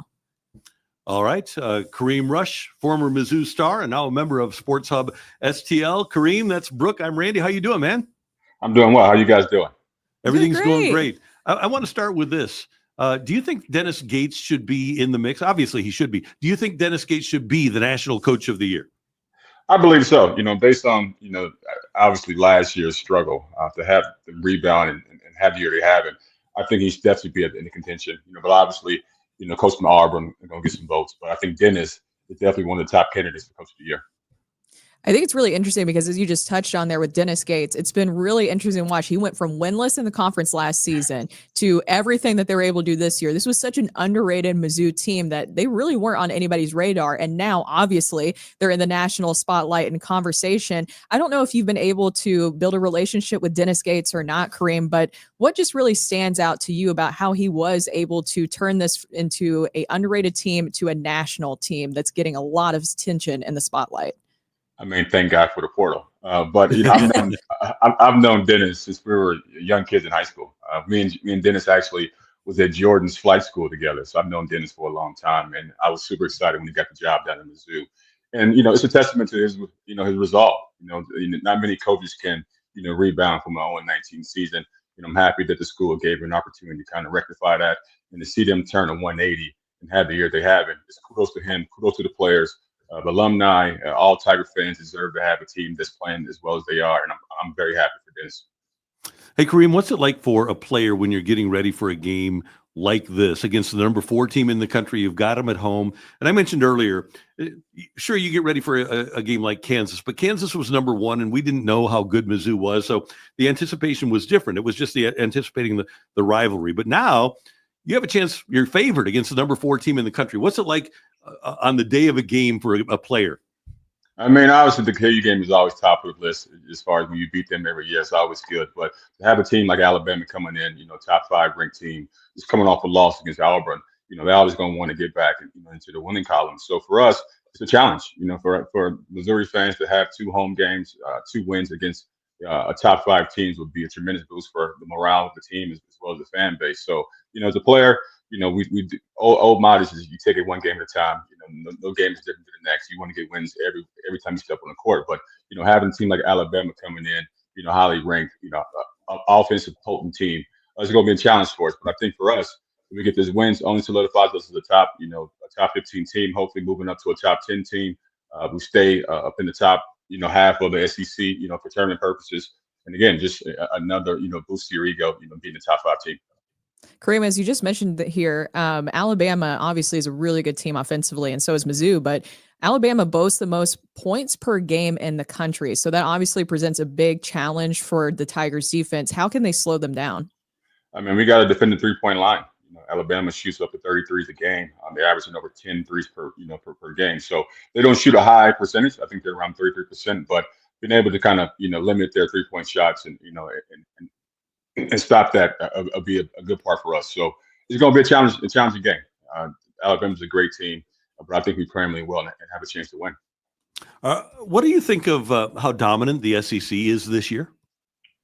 All right. Kareem Rush, former Mizzou star and now a member of Sports Hub STL. Kareem, that's Brooke. I'm Randy. How you doing, man? I'm doing well. How you guys doing? Everything's going great. great. I want to start with this. Do you think Dennis Gates should be in the mix? Obviously, he should be. Do you think Dennis Gates should be the National Coach of the Year? I believe so. Based on obviously last year's struggle to have the rebound and have the year they have, and I think he should definitely be in the contention. But obviously, Coach from Auburn are going to get some votes, but I think Dennis is definitely one of the top candidates for Coach of the Year. I think it's really interesting because, as you just touched on there with Dennis Gates, it's been really interesting to watch. He went from winless in the conference last season to everything that they were able to do this year. This was such an underrated Mizzou team that they really weren't on anybody's radar. And now, obviously, they're in the national spotlight and conversation. I don't know if you've been able to build a relationship with Dennis Gates or not, Kareem, but what just really stands out to you about how he was able to turn this into an underrated team to a national team that's getting a lot of attention in the spotlight? I mean, thank God for the portal. But I've known Dennis since we were young kids in high school. Me and Dennis actually was at Jordan's flight school together, so I've known Dennis for a long time, and I was super excited when he got the job down in Mizzou. And it's a testament to his resolve. Not many coaches can rebound from an 0-19 season. I'm happy that the school gave him an opportunity to kind of rectify that, and to see them turn a 180 and have the year they have. And it's kudos to him, kudos to the players. The alumni, all Tiger fans deserve to have a team that's playing as well as they are, and I'm very happy for this. Hey, Kareem, what's it like for a player when you're getting ready for a game like this against the number 4 team in the country? You've got them at home. And I mentioned earlier, sure, you get ready for a game like Kansas, but Kansas was number 1, and we didn't know how good Mizzou was, so the anticipation was different. It was just anticipating the rivalry. But now you have a chance, you're favored against the number 4 team in the country. What's it like on the day of a game for a player? I mean, obviously the KU game is always top of the list as far as when you beat them every year. It's always good. But to have a team like Alabama coming in, top 5 ranked team, just coming off a loss against Auburn, they're always going to want to get back into the winning column. So for us, it's a challenge, for Missouri fans to have 2 home games, 2 wins against a top 5 teams would be a tremendous boost for the morale of the team as well as the fan base. So, as a player, old modest is you take it one game at a time. No game is different than the next. You want to get wins every time you step on the court. But having a team like Alabama coming in, highly ranked, offensive potent team, it's going to be a challenge for us. But I think for us, if we get these wins, only solidifies us as a top, a top 15 team. Hopefully moving up to a top 10 team. We stay up in the top, half of the SEC, for tournament purposes. And again, just another, boost to your ego, being the top 5 team. Kareem, as you just mentioned here, Alabama obviously is a really good team offensively, and so is Mizzou, but Alabama boasts the most points per game in the country. So that obviously presents a big challenge for the Tigers defense. How can they slow them down? I mean, we got to defend the 3-point line. Alabama shoots up to 33s a game. They're averaging over 10 threes per game. So they don't shoot a high percentage. I think they're around 33%, but being able to kind of, limit their 3-point shots and stop that will be a good part for us. So it's going to be a challenging game. Alabama's a great team, but I think we play really well and have a chance to win. What do you think of how dominant the SEC is this year?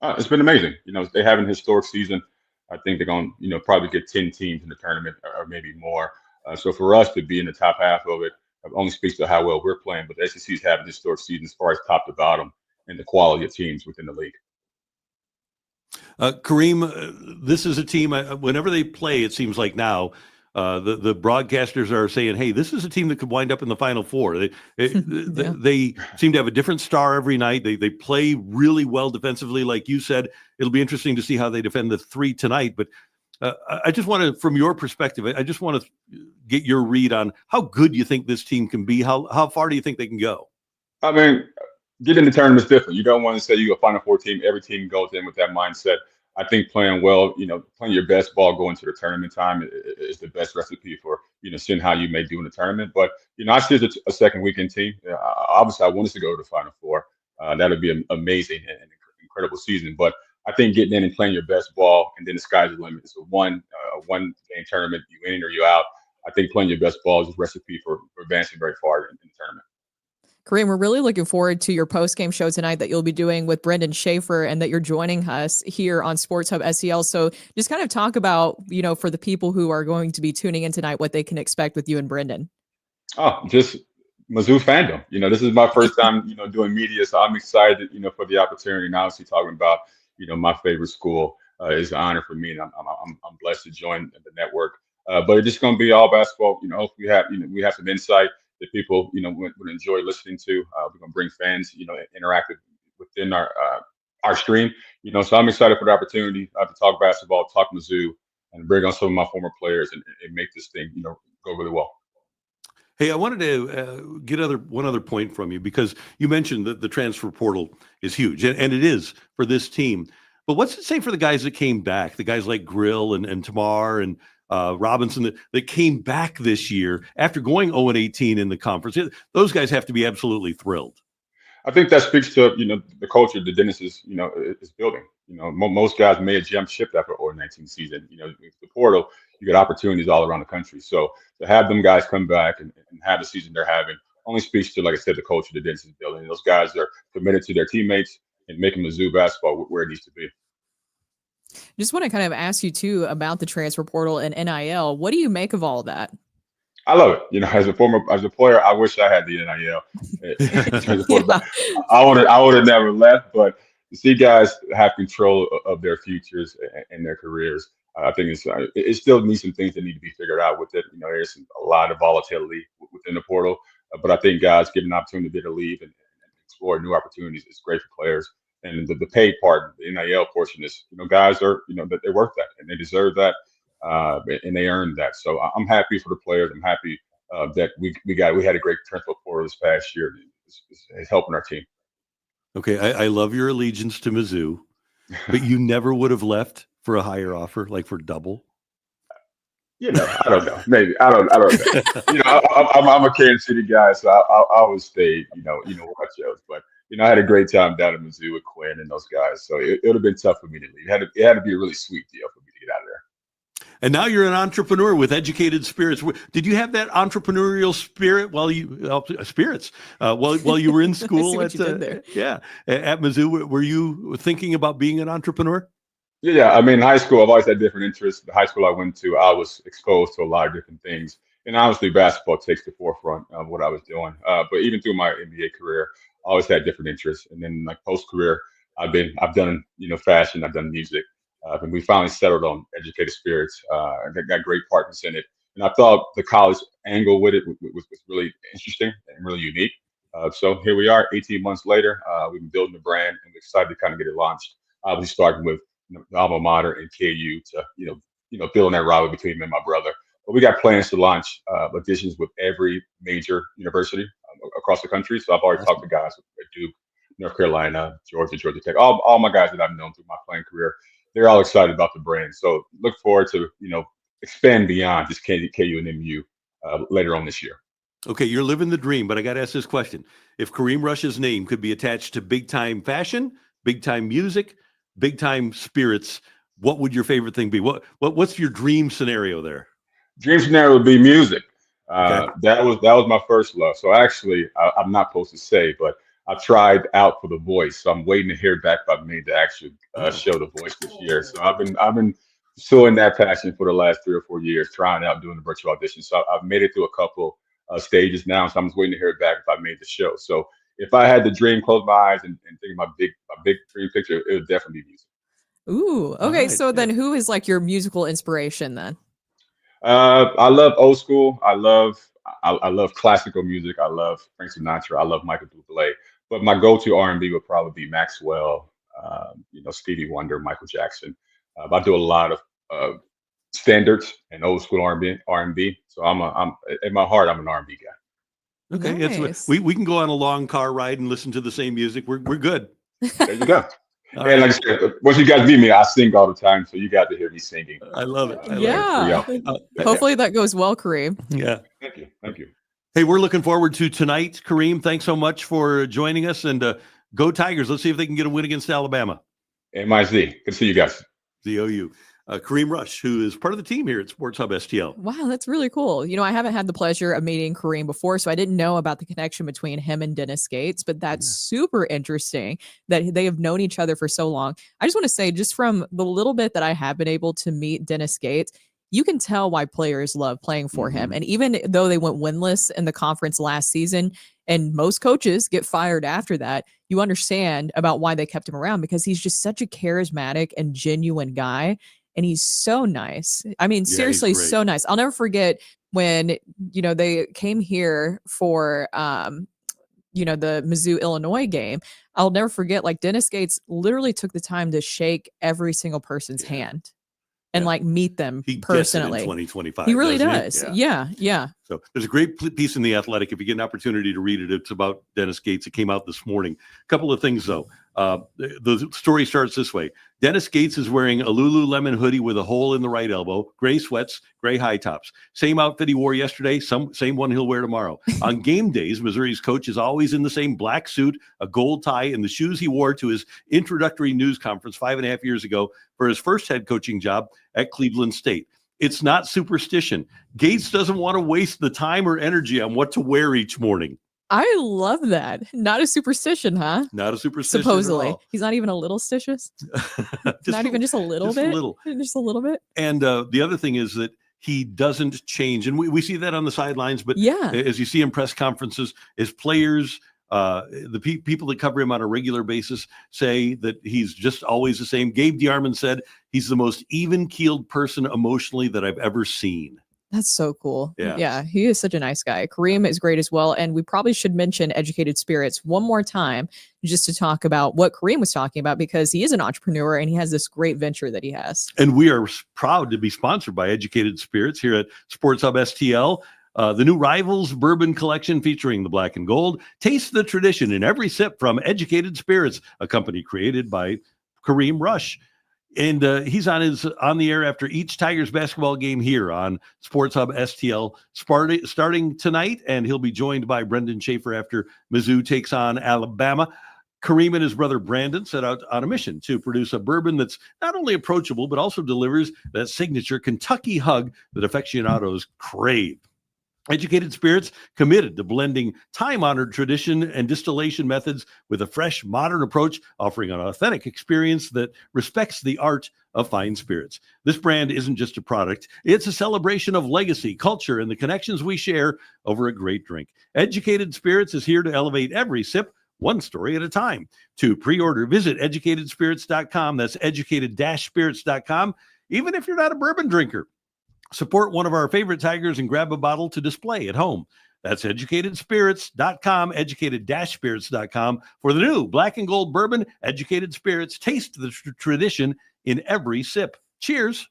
It's been amazing. They have an historic season. I think they're going to, probably get 10 teams in the tournament or maybe more. So for us to be in the top half of it only speaks to how well we're playing. But the SEC is having a historic season as far as top to bottom and the quality of teams within the league. Kareem, this is a team, whenever they play, it seems like now, the broadcasters are saying, hey, this is a team that could wind up in the Final Four. They seem to have a different star every night. They play really well defensively. Like you said, it'll be interesting to see how they defend the 3 tonight. But I just want to, from your perspective, I just want to get your read on how good you think this team can be. How far do you think they can go? I mean, getting the tournament is different. You don't want to say you're a Final Four team. Every team goes in with that mindset. I think playing well, playing your best ball going to the tournament time is the best recipe for, seeing how you may do in the tournament. But, I see it as a second weekend team. Obviously, I want us to go to the Final Four. That would be an amazing and incredible season. But I think getting in and playing your best ball, and then the sky's the limit. It's a one game tournament. You in or you out. I think playing your best ball is a recipe for advancing very far in the tournament. Kareem, we're really looking forward to your post-game show tonight that you'll be doing with Brendan Schaefer and that you're joining us here on Sports Hub SEL. So just kind of talk about, for the people who are going to be tuning in tonight, what they can expect with you and Brendan. Oh, just Mizzou fandom. This is my first time, doing media. So I'm excited, for the opportunity and obviously talking about, my favorite school. is an honor for me, and I'm blessed to join the network. But it's just going to be all basketball. Hopefully we have some insight that people would enjoy listening to. We're going to bring fans interactive within our stream. So I'm excited for the opportunity to talk basketball, talk Mizzou, and bring on some of my former players and make this thing go really well. Hey, I wanted to get one other point from you, because you mentioned that the transfer portal is huge, and it is for this team. But what's it say for the guys that came back, the guys like Grill and Tamar and Robinson that came back this year after going 0-18 in the conference? Those guys have to be absolutely thrilled. I think that speaks to the culture that Dennis is building. Most guys may have jumped ship after 0-19 season. The portal, you get opportunities all around the country. So to have them guys come back and have the season they're having only speaks to, like I said, the culture that Dennis is building. And those guys are committed to their teammates and making Mizzou basketball where it needs to be. Just want to kind of ask you too about the transfer portal and NIL. What do you make of all of that? I love it. As a player, I wish I had the NIL. Yeah. I would have never left, but to see guys have control of their futures and their careers, I think it still needs some things that need to be figured out with it. There's a lot of volatility within the portal, but I think guys getting an opportunity to leave and explore new opportunities is great for players. And the paid part, the NIL portion is, guys are, that they're worth that and they deserve that. And they earned that. So I'm happy for the players. I'm happy that we had a great transfer portal this past year. It's helping our team. Okay, I love your allegiance to Mizzou, but you never would have left for a higher offer, like for double. I don't know. Maybe I don't know. I'm a Kansas City guy, so I always stay. Where I chose, but I had a great time down in Mizzou with Quinn and those guys. So it would have been tough for me to leave. It had to be a really sweet deal for me to get out of there. And now you're an entrepreneur with educated spirits. Did you have that entrepreneurial spirit while you were in school at Mizzou? Were you thinking about being an entrepreneur? Yeah. In high school, I've always had different interests. The high school I went to, I was exposed to a lot of different things, and obviously basketball takes the forefront of what I was doing. But even through my NBA career, I always had different interests. And then like post career, I've done fashion, I've done music. And we finally settled on educated spirits. And got great partners in it. And I thought the college angle with it was really interesting and really unique. So here we are, 18 months later. We've been building the brand, and we're excited to kind of get it launched. Obviously, starting with the alma mater and KU to building that rivalry between me and my brother. But we got plans to launch editions with every major university across the country. So I've already talked to guys at Duke, North Carolina, Georgia Tech, all my guys that I've known through my playing career. They're all excited about the brand. So look forward to, expand beyond just KU and MU later on this year. Okay, you're living the dream, but I got to ask this question. If Kareem Rush's name could be attached to big time fashion, big time music, big time spirits, what would your favorite thing be? What's your dream scenario there? Dream scenario would be music. Okay. That was my first love. So actually, I'm not supposed to say, but I tried out for The Voice, so I'm waiting to hear back if I've made the actual show The Voice this year. So I've been pursuing that passion for the last 3 or 4 years, trying out doing the virtual audition. So I've made it through a couple stages now. So I'm just waiting to hear back if I made the show. So if I had the dream, close my eyes and think of my big dream picture, it would definitely be music. Ooh, okay. Right, so then who is like your musical inspiration then? I love old school. I love classical music. I love Frank Sinatra. I love Michael Bublé. But my go-to R&B would probably be Maxwell, Stevie Wonder, Michael Jackson. I do a lot of standards and old school R&B. So I'm in my heart, I'm an R&B guy. Okay, nice. we can go on a long car ride and listen to the same music. We're good. There you go. And like I said, once you guys meet me, I sing all the time, so you got to hear me singing. I love it. Hopefully that goes well, Kareem. Yeah. Thank you. Hey, we're looking forward to tonight, Kareem. Thanks so much for joining us, and go Tigers. Let's see if they can get a win against Alabama. MIZ. Good to see you guys. The OU. Kareem Rush, who is part of the team here at Sports Hub STL. Wow, that's really cool. I haven't had the pleasure of meeting Kareem before, so I didn't know about the connection between him and Dennis Gates, but that's super interesting that they have known each other for so long. I just want to say, just from the little bit that I have been able to meet Dennis Gates, you can tell why players love playing for him. And even though they went winless in the conference last season, and most coaches get fired after that, you understand about why they kept him around, because he's just such a charismatic and genuine guy. And he's so nice. I mean, Yeah, seriously, he's great. so nice. I'll never forget when, they came here for, the Mizzou Illinois game. I'll never forget, like, Dennis Gates literally took the time to shake every single person's hand and Yeah. like meet them He gets it in personally. 2025. He really doesn't does. Yeah. So there's a great piece in The Athletic. If you get an opportunity to read it, it's about Dennis Gates. It came out this morning. A couple of things, though. The story starts this way. Dennis Gates is wearing a Lululemon hoodie with a hole in the right elbow, gray sweats, gray high tops. Same outfit he wore yesterday, same one he'll wear tomorrow. On game days, Missouri's coach is always in the same black suit, a gold tie, and the shoes he wore to his introductory news conference 5.5 years ago for his first head coaching job at Cleveland State. It's not superstition. Gates doesn't want to waste the time or energy on what to wear each morning. I love that. Not a superstition, huh? Not a superstition. Supposedly. At all. He's not even a little stitious. Not even just a little just bit. A little. Just a little bit. And the other thing is that he doesn't change. And we see that on the sidelines, but Yeah. as you see in press conferences, his players, the people that cover him on a regular basis say that he's just always the same. Gabe DeArmond said he's the most even-keeled person emotionally that I've ever seen. That's so cool. Yeah. Yeah, he is such a nice guy. Kareem is great as well. And we probably should mention Educated Spirits one more time just to talk about what Kareem was talking about, because he is an entrepreneur and he has this great venture that he has. And we are proud to be sponsored by Educated Spirits here at Sports Hub STL. The new Rivals Bourbon Collection featuring the black and gold. Taste the tradition in every sip from Educated Spirits, a company created by Kareem Rush. And he's on the air after each Tigers basketball game here on Sports Hub STL starting tonight, and he'll be joined by Brendan Schaefer after Mizzou takes on Alabama. Kareem and his brother Brandon set out on a mission to produce a bourbon that's not only approachable, but also delivers that signature Kentucky hug that aficionados crave. Educated Spirits committed to blending time-honored tradition and distillation methods with a fresh, modern approach, offering an authentic experience that respects the art of fine spirits. This brand isn't just a product, it's a celebration of legacy, culture, and the connections we share over a great drink. Educated Spirits is here to elevate every sip, one story at a time. To pre-order, visit educatedspirits.com. That's educated-spirits.com, even if you're not a bourbon drinker. Support one of our favorite Tigers and grab a bottle to display at home. That's educatedspirits.com, educated-spirits.com for the new black and gold bourbon. Educated Spirits, taste the tradition in every sip. Cheers.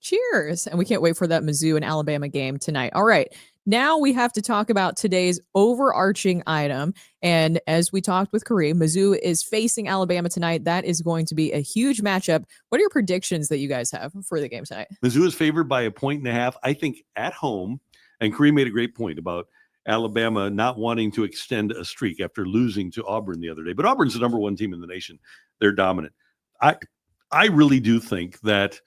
Cheers. And we can't wait for that Mizzou and Alabama game tonight. All right. Now we have to talk about today's overarching item. And as we talked with Kareem, Mizzou is facing Alabama tonight. That is going to be a huge matchup. What are your predictions that you guys have for the game tonight? Mizzou is favored by 1.5, I think, at home. And Kareem made a great point about Alabama not wanting to extend a streak after losing to Auburn the other day. But Auburn's the number one team in the nation. They're dominant. I really do think that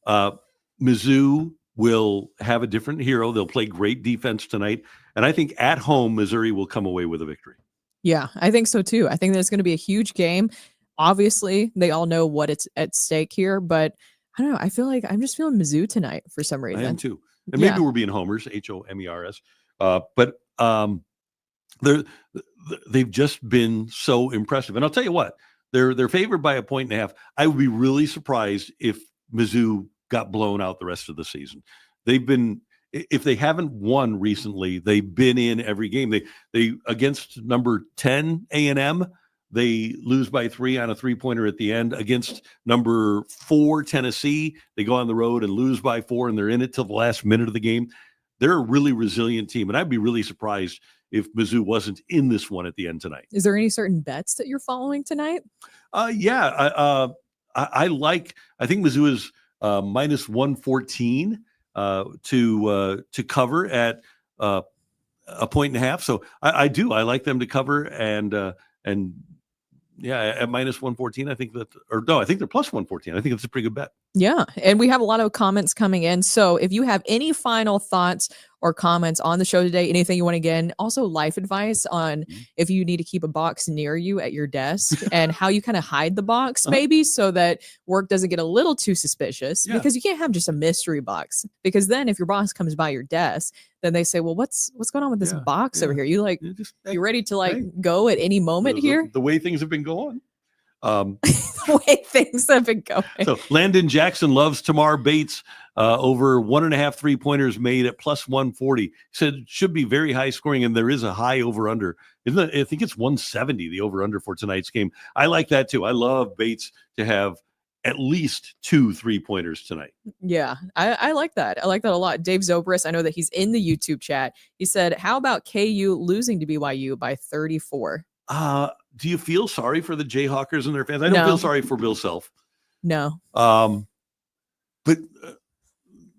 Mizzou will have a different hero. They'll play great defense tonight. And I think at home, Missouri will come away with a victory. Yeah, I think so too. I think that it's going to be a huge game. Obviously, they all know what it's at stake here, but I don't know. I feel like I'm just feeling Mizzou tonight for some reason. I am too. And maybe we're being homers, HOMERS. But they've just been so impressive. And I'll tell you what, they're favored by 1.5. I would be really surprised if Mizzou got blown out the rest of the season. They've been, if they haven't won recently, they've been in every game. They against number 10 A&M, they lose by 3 on a 3-pointer at the end. Against number 4 Tennessee, they go on the road and lose by 4, and they're in it till the last minute of the game. They're a really resilient team, and I'd be really surprised if Mizzou wasn't in this one at the end tonight. Is there any certain bets that you're following tonight? I think Mizzou is minus 114 to cover at 1.5. So I like them to cover and at minus 114. I think they're plus 114. I think it's a pretty good bet. Yeah. And we have a lot of comments coming in. So if you have any final thoughts or comments on the show today, anything you want to get in, also life advice on if you need to keep a box near you at your desk and how you kind of hide the box, maybe so that work doesn't get a little too suspicious, because you can't have just a mystery box, because then if your boss comes by your desk, then they say, well, what's going on with this box over here? You like, you ready to like go at any moment here? The way things have been going. The way things have been going. So Landon Jackson loves Tamar Bates over 1.5 3-pointers made at plus 140. He said it should be very high scoring, and there is a high over under. Isn't it? I think it's 170, the over under for tonight's game. I like that too. I love Bates to have at least 2 3-pointers tonight. Yeah, I like that. I like that a lot. Dave Zobrist, I know that he's in the YouTube chat. He said, how about KU losing to BYU by 34? Do you feel sorry for the Jayhawkers and their fans? I don't feel sorry for Bill Self. No. But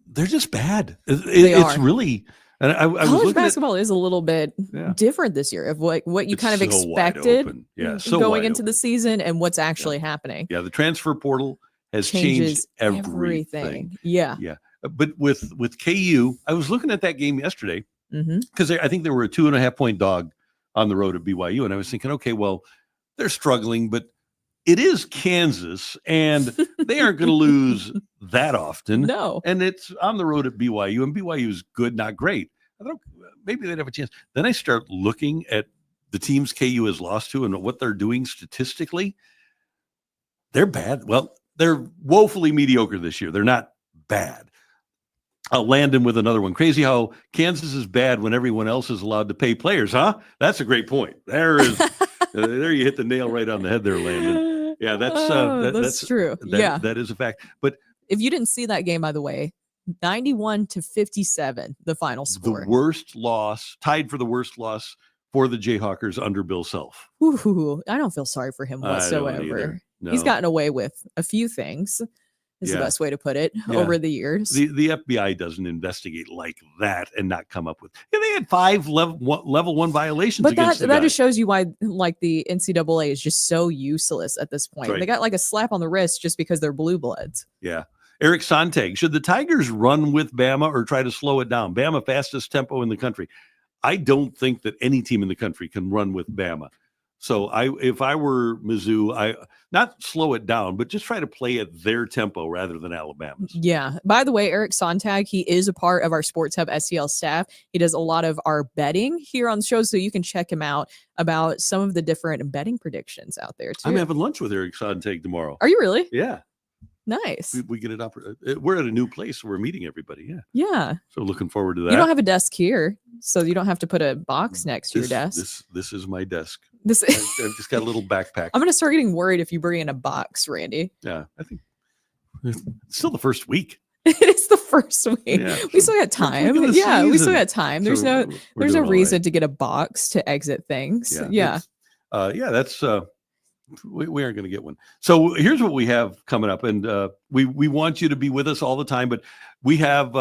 they're just bad. It's really, and I was college looking basketball is a little bit different this year of what you kind of expected going into the season and what's actually happening. Yeah, the transfer portal has changed everything. Yeah. But with KU, I was looking at that game yesterday because I think they were a 2.5-point dog on the road at BYU. And I was thinking, okay, well, they're struggling, but it is Kansas and they aren't going to lose that often. No. And it's on the road at BYU, and BYU is good, not great. I thought maybe they'd have a chance. Then I start looking at the teams KU has lost to and what they're doing statistically. They're bad. Well, they're woefully mediocre this year. They're not bad. Landon with another one. Crazy how Kansas is bad when everyone else is allowed to pay players, huh? That's a great point. There you hit the nail right on the head there, Landon. Yeah, that's true. That is a fact. But if you didn't see that game, by the way, 91-57, the final score. The worst loss, tied for the worst loss for the Jayhawkers under Bill Self. Ooh, I don't feel sorry for him whatsoever. No. He's gotten away with a few things. Is the best way to put it over the years. The FBI doesn't investigate like that and not come up with. Yeah, they had 5 level 1 violations. But against that just shows you why, like, the NCAA is just so useless at this point. Right. They got like a slap on the wrist just because they're blue bloods. Yeah. Eric Sontag, should the Tigers run with Bama or try to slow it down? Bama fastest tempo in the country. I don't think that any team in the country can run with Bama. So if I were Mizzou, I not slow it down, but just try to play at their tempo rather than Alabama's. Yeah. By the way, Eric Sontag, he is a part of our Sports Hub SEL staff. He does a lot of our betting here on the show, so you can check him out about some of the different betting predictions out there too. I'm having lunch with Eric Sontag tomorrow. Are you really? Yeah. Nice. We get it up. We're at a new place. So we're meeting everybody. Yeah. Yeah. So looking forward to that. You don't have a desk here, so you don't have to put a box next to your desk. This is my desk. I've just got a little backpack. I'm going to start getting worried if you bring in a box, Randy. Yeah. I think it's still the first week. It's the first week. Yeah, we still got time. Yeah, we still got time. There's no reason to get a box to exit things. Yeah. That's we aren't going to get one. So here's what we have coming up, and we want you to be with us all the time, but we have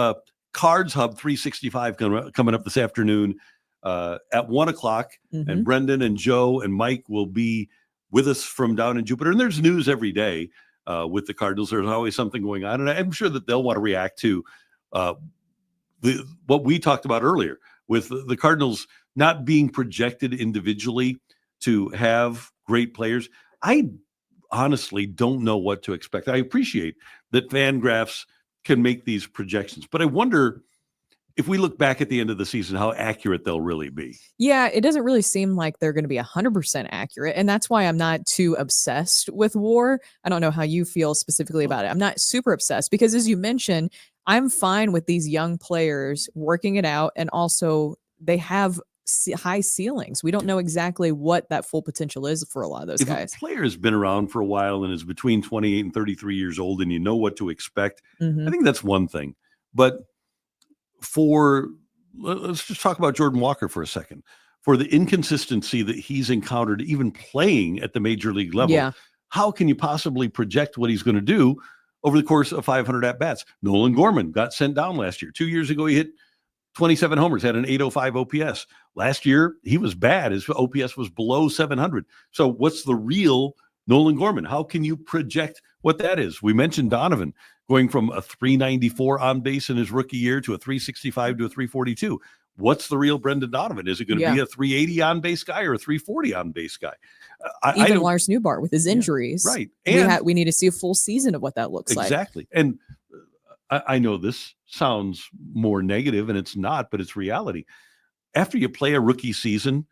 Cards Hub 365 coming up this afternoon at 1:00, and Brendan and Joe and Mike will be with us from down in Jupiter. And there's news every day with the Cardinals. There's always something going on, and I'm sure that they'll want to react to what we talked about earlier with the Cardinals not being projected individually to have great players. I honestly don't know what to expect. I appreciate that FanGraphs can make these projections, but I wonder if we look back at the end of the season, how accurate they'll really be. Yeah, it doesn't really seem like they're going to be 100% accurate. And that's why I'm not too obsessed with WAR. I don't know how you feel specifically about it. I'm not super obsessed because, as you mentioned, I'm fine with these young players working it out. And also they have high ceilings. We don't know exactly what that full potential is for a lot of those guys. If a player has been around for a while and is between 28 and 33 years old and you know what to expect, I think that's one thing. But let's just talk about Jordan Walker for a second. For the inconsistency that he's encountered even playing at the major league level, how can you possibly project what he's going to do over the course of 500 at-bats? Nolan Gorman got sent down last year. 2 years ago, he hit 27 homers, had an 805 OPS. Last year, he was bad. His OPS was below 700. So what's the real Nolan Gorman? How can you project what that is? We mentioned Donovan. going from a 394 on base in his rookie year to a 365 to a 342. What's the real Brendan Donovan? Is it going to be a 380 on base guy or a 340 on base guy? Even Lars Newbar with his injuries. Right. And we need to see a full season of what that looks like. Exactly. And I know this sounds more negative, and it's not, but it's reality. After you play a rookie season,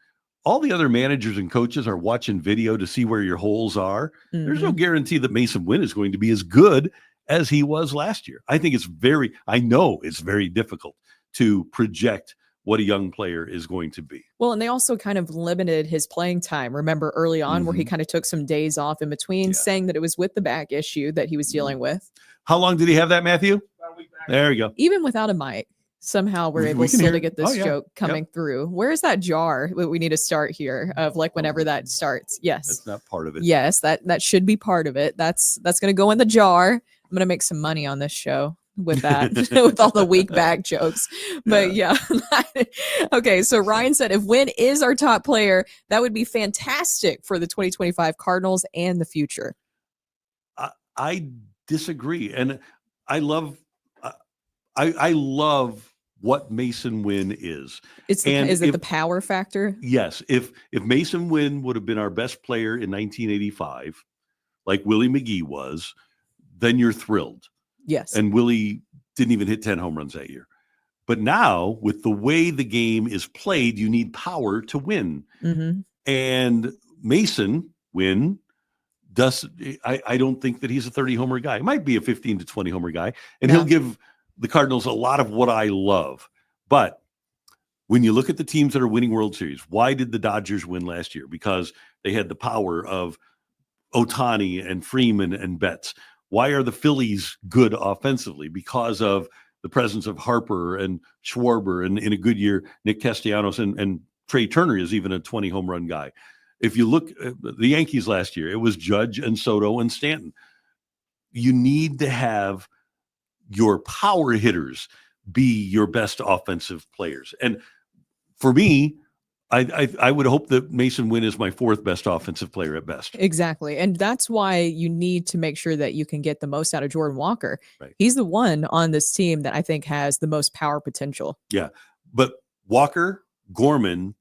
all the other managers and coaches are watching video to see where your holes are. There's no guarantee that Mason Wynn is going to be as good as he was last year. I know it's very difficult to project what a young player is going to be. Well, and they also kind of limited his playing time. Remember early on where he kind of took some days off in between, saying that it was with the back issue that he was dealing with. How long did he have that, Matthew? About a week back. There you go. Even without a mic, somehow we're able still to get this joke coming through. Where is that jar that we need to start here of like whenever that starts? Yes. That's not part of it. Yes, that should be part of it. That's going to go in the jar. I'm going to make some money on this show with that, with all the weak back jokes. But yeah. Okay. So Ryan said, if Wynn is our top player, that would be fantastic for the 2025 Cardinals and the future. I disagree. And I love what Mason Wynn is. Is it the power factor? Yes. If Mason Wynn would have been our best player in 1985, like Willie McGee was, then you're thrilled. Yes. And Willie didn't even hit 10 home runs that year. But now, with the way the game is played, you need power to win. And Mason Wynn I don't think that he's a 30 homer guy. He might be a 15 to 20 homer guy. And he'll give the Cardinals a lot of what I love. But when you look at the teams that are winning World Series, why did the Dodgers win last year? Because they had the power of Ohtani and Freeman and Betts. Why are the Phillies good offensively? Because of the presence of Harper and Schwarber, and in a good year, Nick Castellanos and Trey Turner is even a 20 home run guy. If you look at the Yankees last year, it was Judge and Soto and Stanton. You need to have your power hitters be your best offensive players. And for me, I would hope that Mason Wynn is my fourth best offensive player at best. Exactly. And that's why you need to make sure that you can get the most out of Jordan Walker. Right. He's the one on this team that I think has the most power potential. Yeah. But Walker, Gorman,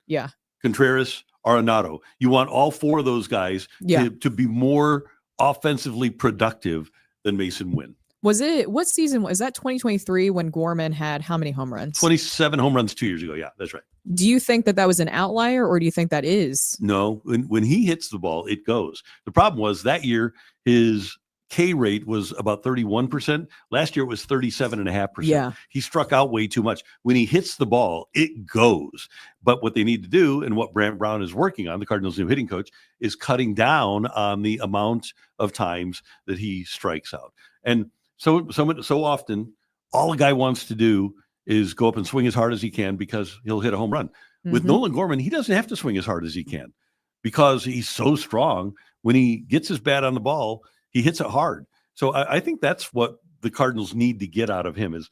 Contreras, Arenado, you want all four of those guys to be more offensively productive than Mason Wynn. What season was that? 2023 when Gorman had how many home runs? 27 home runs 2 years ago. Yeah, that's right. Do you think that was an outlier, or do you think that is? No, when he hits the ball, it goes. The problem was that year his K rate was about 31%. Last year it was 37.5%. Yeah. He struck out way too much. When he hits the ball, it goes. But what they need to do, and what Brant Brown is working on, the Cardinals' new hitting coach, is cutting down on the amount of times that he strikes out. And so often, all a guy wants to do is go up and swing as hard as he can because he'll hit a home run. With Nolan Gorman, he doesn't have to swing as hard as he can because he's so strong. When he gets his bat on the ball, he hits it hard. So I think that's what the Cardinals need to get out of him is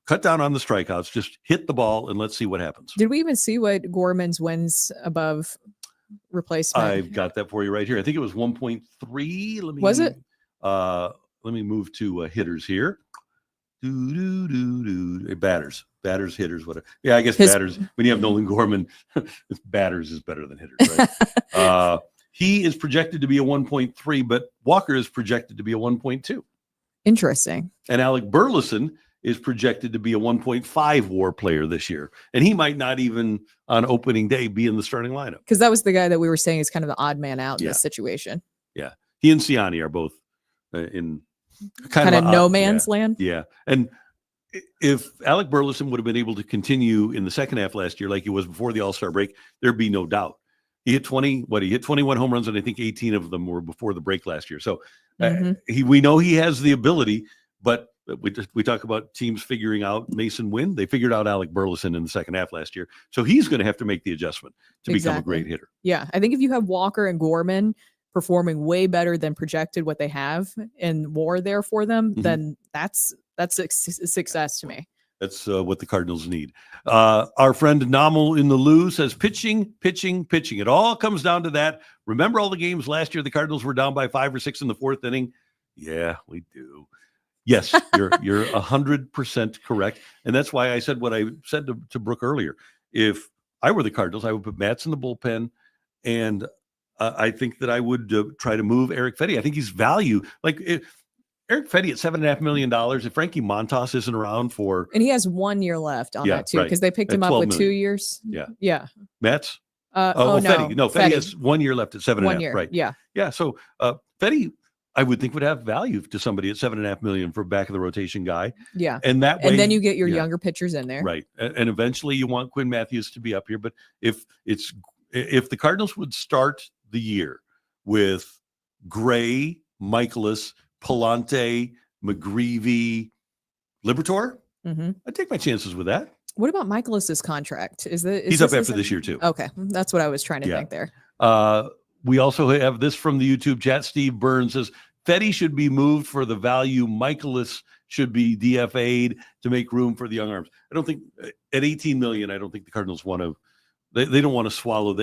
cut down on the strikeouts, just hit the ball, and let's see what happens. Did we even see what Gorman's wins above replacement? I've got that for you right here. I think it was 1.3. Was it? Let me move to hitters here. Batters, hitters, whatever. Yeah, I guess batters. When you have Nolan Gorman, batters is better than hitters, right? He is projected to be a 1.3, but Walker is projected to be a 1.2. Interesting. And Alec Burleson is projected to be a 1.5 WAR player this year. And he might not even on opening day be in the starting lineup. Because that was the guy that we were saying is kind of the odd man out in this situation. Yeah. He and Siani are both in kind of no man's land. Yeah. And if Alec Burleson would have been able to continue in the second half last year like he was before the All-Star break, there'd be no doubt. He hit 21 home runs, and I think 18 of them were before the break last year. So we know he has the ability, but we talk about teams figuring out Mason Wynn. They figured out Alec Burleson in the second half last year. So he's going to have to make the adjustment to become a great hitter. Yeah. I think if you have Walker and Gorman performing way better than projected what they have and more there for them, then that's a success to me. That's what the Cardinals need. Our friend Nomal in the Lou says pitching. It all comes down to that. Remember all the games last year the Cardinals were down by 5 or 6 in the fourth inning? Yeah, we do. Yes, you're 100% correct, and that's why I said what I said to Brooke earlier. If I were the Cardinals, I would put Matz in the bullpen, and I think that I would try to move Eric Fetty. I think he's value. Like Eric Fetty at $7.5 million. If Frankie Montas isn't around for, And he has 1 year left on that too, right. because they picked At him up 12 with million. 2 years. Yeah. Yeah. Matz. No, Fetty has 1 year left at 7.5. 1 year. Right. Yeah. Yeah. So Fetty, I would think would have value to somebody at $7.5 million for back of the rotation guy. Yeah. And that way, And then you get your yeah. younger pitchers in there. Right. And eventually you want Quinn Matthews to be up here. But if the Cardinals would start the year with Gray, Michaelis, Palante, McGreevy, Liberatore, I'd take my chances with that. What about Michaelis's contract? He's up after this year too. Okay. That's what I was trying to think there. We also have this from the YouTube chat. Steve Burns says Fetty should be moved for the value. Michaelis should be DFA'd to make room for the young arms. I don't think at 18 million, I don't think the Cardinals want to. They don't want to swallow.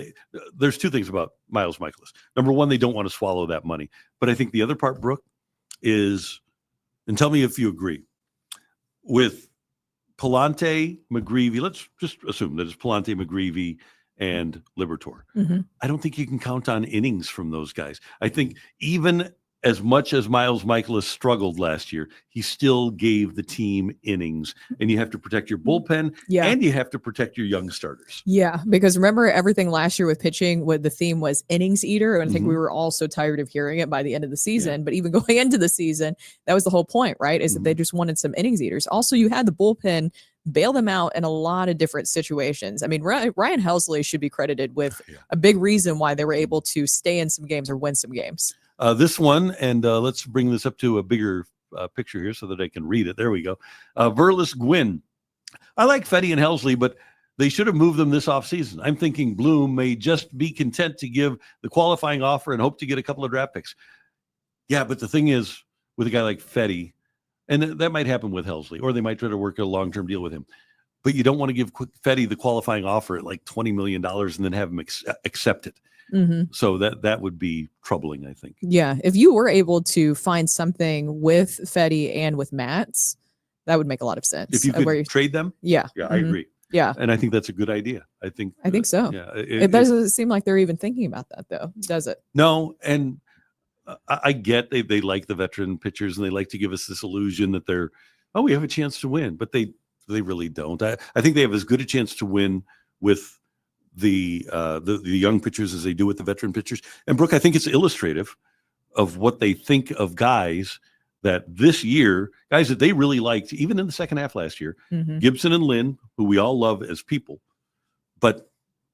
There's two things about Miles Michaelis. Number one, they don't want to swallow that money. But I think the other part, Brooke, is, and tell me if you agree, with Palante, McGreevy, let's just assume that it's Palante, McGreevy, and Liberatore. I don't think you can count on innings from those guys. I think even as much as Miles Michaelis struggled last year, he still gave the team innings. And you have to protect your bullpen, and you have to protect your young starters. Yeah, because remember everything last year with pitching, the theme was innings eater. And I think we were all so tired of hearing it by the end of the season. Yeah. But even going into the season, that was the whole point, right? Is that they just wanted some innings eaters. Also, you had the bullpen bail them out in a lot of different situations. I mean, Ryan Helsley should be credited with a big reason why they were able to stay in some games or win some games. This one, and let's bring this up to a bigger picture here so that I can read it. There we go. Verlis Gwynn. I like Fetty and Helsley, but they should have moved them this offseason. I'm thinking Bloom may just be content to give the qualifying offer and hope to get a couple of draft picks. Yeah, but the thing is, with a guy like Fetty, and that might happen with Helsley, or they might try to work a long-term deal with him. But you don't want to give Fetty the qualifying offer at like $20 million and then have him accept it. So that would be troubling, I think. Yeah. If you were able to find something with Fetty and with Matz, that would make a lot of sense. If you could trade them? Yeah. Yeah, I agree. Yeah. And I think that's a good idea. I think so. Yeah. It doesn't seem like they're even thinking about that, though, does it? No. And I get they like the veteran pitchers and they like to give us this illusion that we have a chance to win, but they really don't. I think they have as good a chance to win with the young pitchers as they do with the veteran pitchers. And Brooke, I think it's illustrative of what they think of guys that this year, guys that they really liked, even in the second half last year, Gibson and Lynn, who we all love as people, but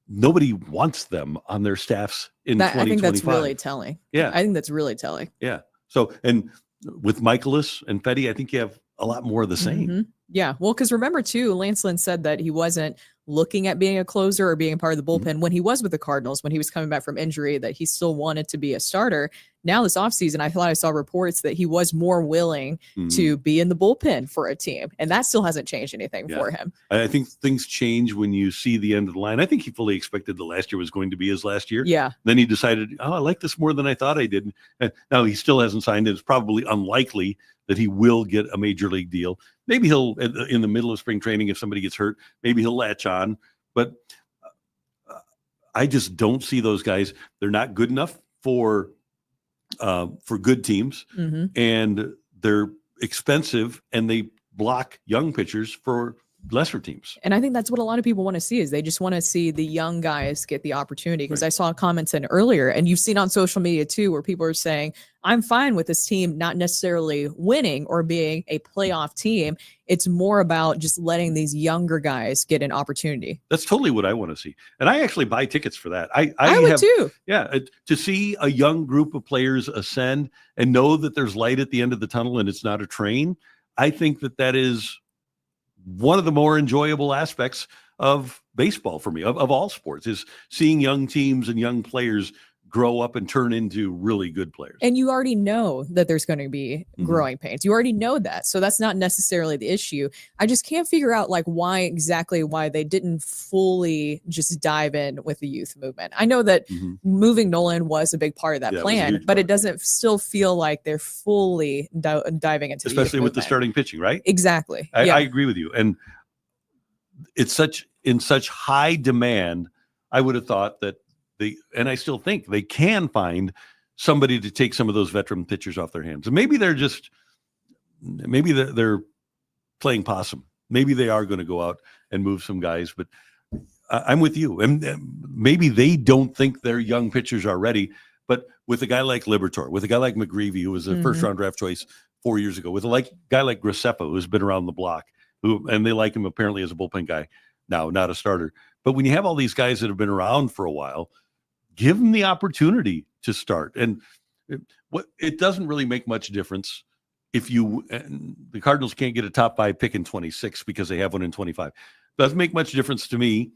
nobody wants them on their staffs in 2025. I think that's really telling. Yeah. I think that's really telling. Yeah. So, and with Michaelis and Fetty, I think you have a lot more of the same. Yeah. Well, because remember, too, Lance Lynn said that he wasn't looking at being a closer or being part of the bullpen when he was with the Cardinals, when he was coming back from injury, that he still wanted to be a starter. Now this offseason, I thought I saw reports that he was more willing to be in the bullpen for a team. And that still hasn't changed anything for him. I think things change when you see the end of the line. I think he fully expected the last year was going to be his last year. Yeah. Then he decided, I like this more than I thought I did. And now he still hasn't signed it. It's probably unlikely that he will get a major league deal. Maybe he'll, in the middle of spring training, if somebody gets hurt, maybe he'll latch on. But I just don't see those guys. They're not good enough for good teams, and they're expensive, and they block young pitchers for lesser teams. And I think that's what a lot of people want to see, is they just want to see the young guys get the opportunity. Because I saw comments in earlier, and you've seen on social media too, where people are saying, I'm fine with this team not necessarily winning or being a playoff team. It's more about just letting these younger guys get an opportunity. That's totally what I want to see. And I actually buy tickets for that. I would too. Yeah. To see a young group of players ascend and know that there's light at the end of the tunnel and it's not a train. I think that is one of the more enjoyable aspects of baseball for me, of all sports, is seeing young teams and young players grow up and turn into really good players. And you already know that there's going to be Mhm. growing pains. You already know that. So that's not necessarily the issue. I just can't figure out like why they didn't fully just dive in with the youth movement. I know that Mhm. moving Nolan was a big part of that Yeah, it was a plan, huge but part. it doesn't still feel like they're fully diving into Especially the with the movement. starting pitching, right? Exactly. I, Yeah. I agree with you. And it's in such high demand. I would have thought that and I still think they can find somebody to take some of those veteran pitchers off their hands. And maybe they're playing possum. Maybe they are going to go out and move some guys, but I'm with you. And maybe they don't think their young pitchers are ready. But with a guy like Liberatore, with a guy like McGreevy, who was a first round draft choice 4 years ago, with a guy like Graceffa, who's been around the block, and they like him apparently as a bullpen guy now, not a starter. But when you have all these guys that have been around for a while, give them the opportunity to start. And it doesn't really make much difference if the Cardinals can't get a top 5 pick in 26 because they have one in 25. Doesn't make much difference to me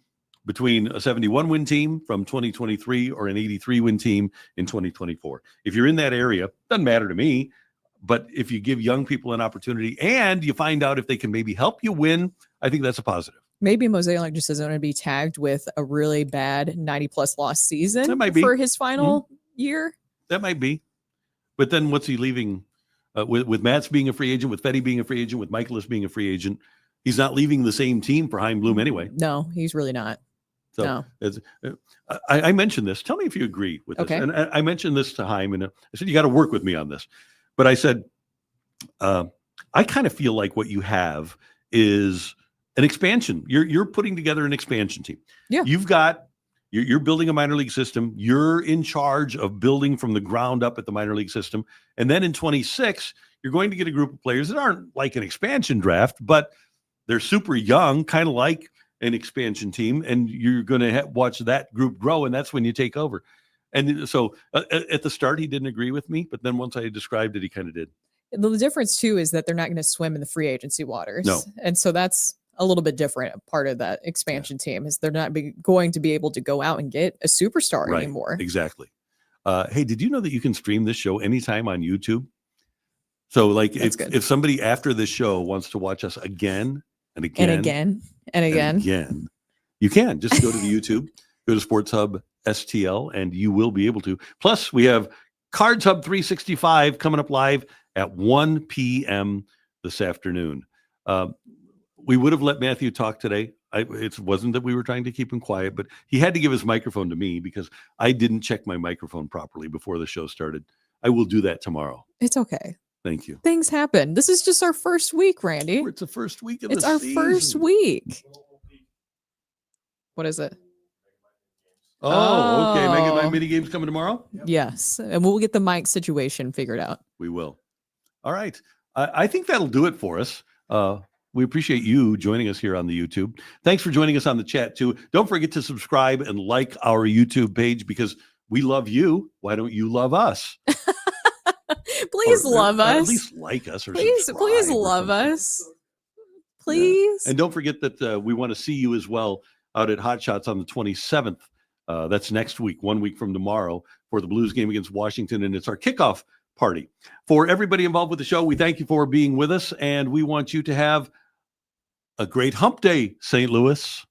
between a 71 win team from 2023 or an 83 win team in 2024. If you're in that area, doesn't matter to me. But if you give young people an opportunity and you find out if they can maybe help you win, I think that's a positive. Maybe Mosaic just doesn't want to be tagged with a really bad 90+ loss season That might be. for his final year. That might be. But then what's he leaving? With Matz being a free agent, with Fetty being a free agent, with Michaelis being a free agent, he's not leaving the same team for Chaim Bloom anyway. No, he's really not. So I mentioned this. Tell me if you agree with this. Okay. And I mentioned this to Chaim, and I said, you got to work with me on this. But I said, I kind of feel like what you have is an expansion. You're putting together an expansion team. Yeah. You're building a minor league system. You're in charge of building from the ground up at the minor league system. And then in 26, you're going to get a group of players that aren't like an expansion draft, but they're super young, kind of like an expansion team. And you're going to watch that group grow. And that's when you take over. And so at the start, he didn't agree with me. But then once I described it, he kind of did. The difference, too, is that they're not going to swim in the free agency waters. No. And so that's a little bit different. Part of that expansion team is they're not going to be able to go out and get a superstar anymore. Exactly. Hey, did you know that you can stream this show anytime on YouTube? So like if somebody after this show wants to watch us again and again and again and again, again, you can just go to the YouTube, go to Sports Hub STL, and you will be able to. Plus, we have Cards Hub 365 coming up live at 1 p.m. this afternoon. We would have let Matthew talk today. It wasn't that we were trying to keep him quiet, but he had to give his microphone to me because I didn't check my microphone properly before the show started. I will do that tomorrow. It's okay. Thank you. Things happen. This is just our first week, Randy. It's the first week of the season. It's our first week. What is it? Oh, okay. Mega Man mini games coming tomorrow? Yes. And we'll get the mic situation figured out. We will. All right. I think that'll do it for us. We appreciate you joining us here on the YouTube. Thanks for joining us on the chat too. Don't forget to subscribe and like our YouTube page because we love you. Why don't you love us? Please love us. At least like us or please love us. Please. Yeah. And don't forget that we want to see you as well out at Hot Shots on the 27th. That's next week, 1 week from tomorrow, for the Blues game against Washington, and it's our kickoff party. For everybody involved with the show, we thank you for being with us, and we want you to have a great hump day, St. Louis.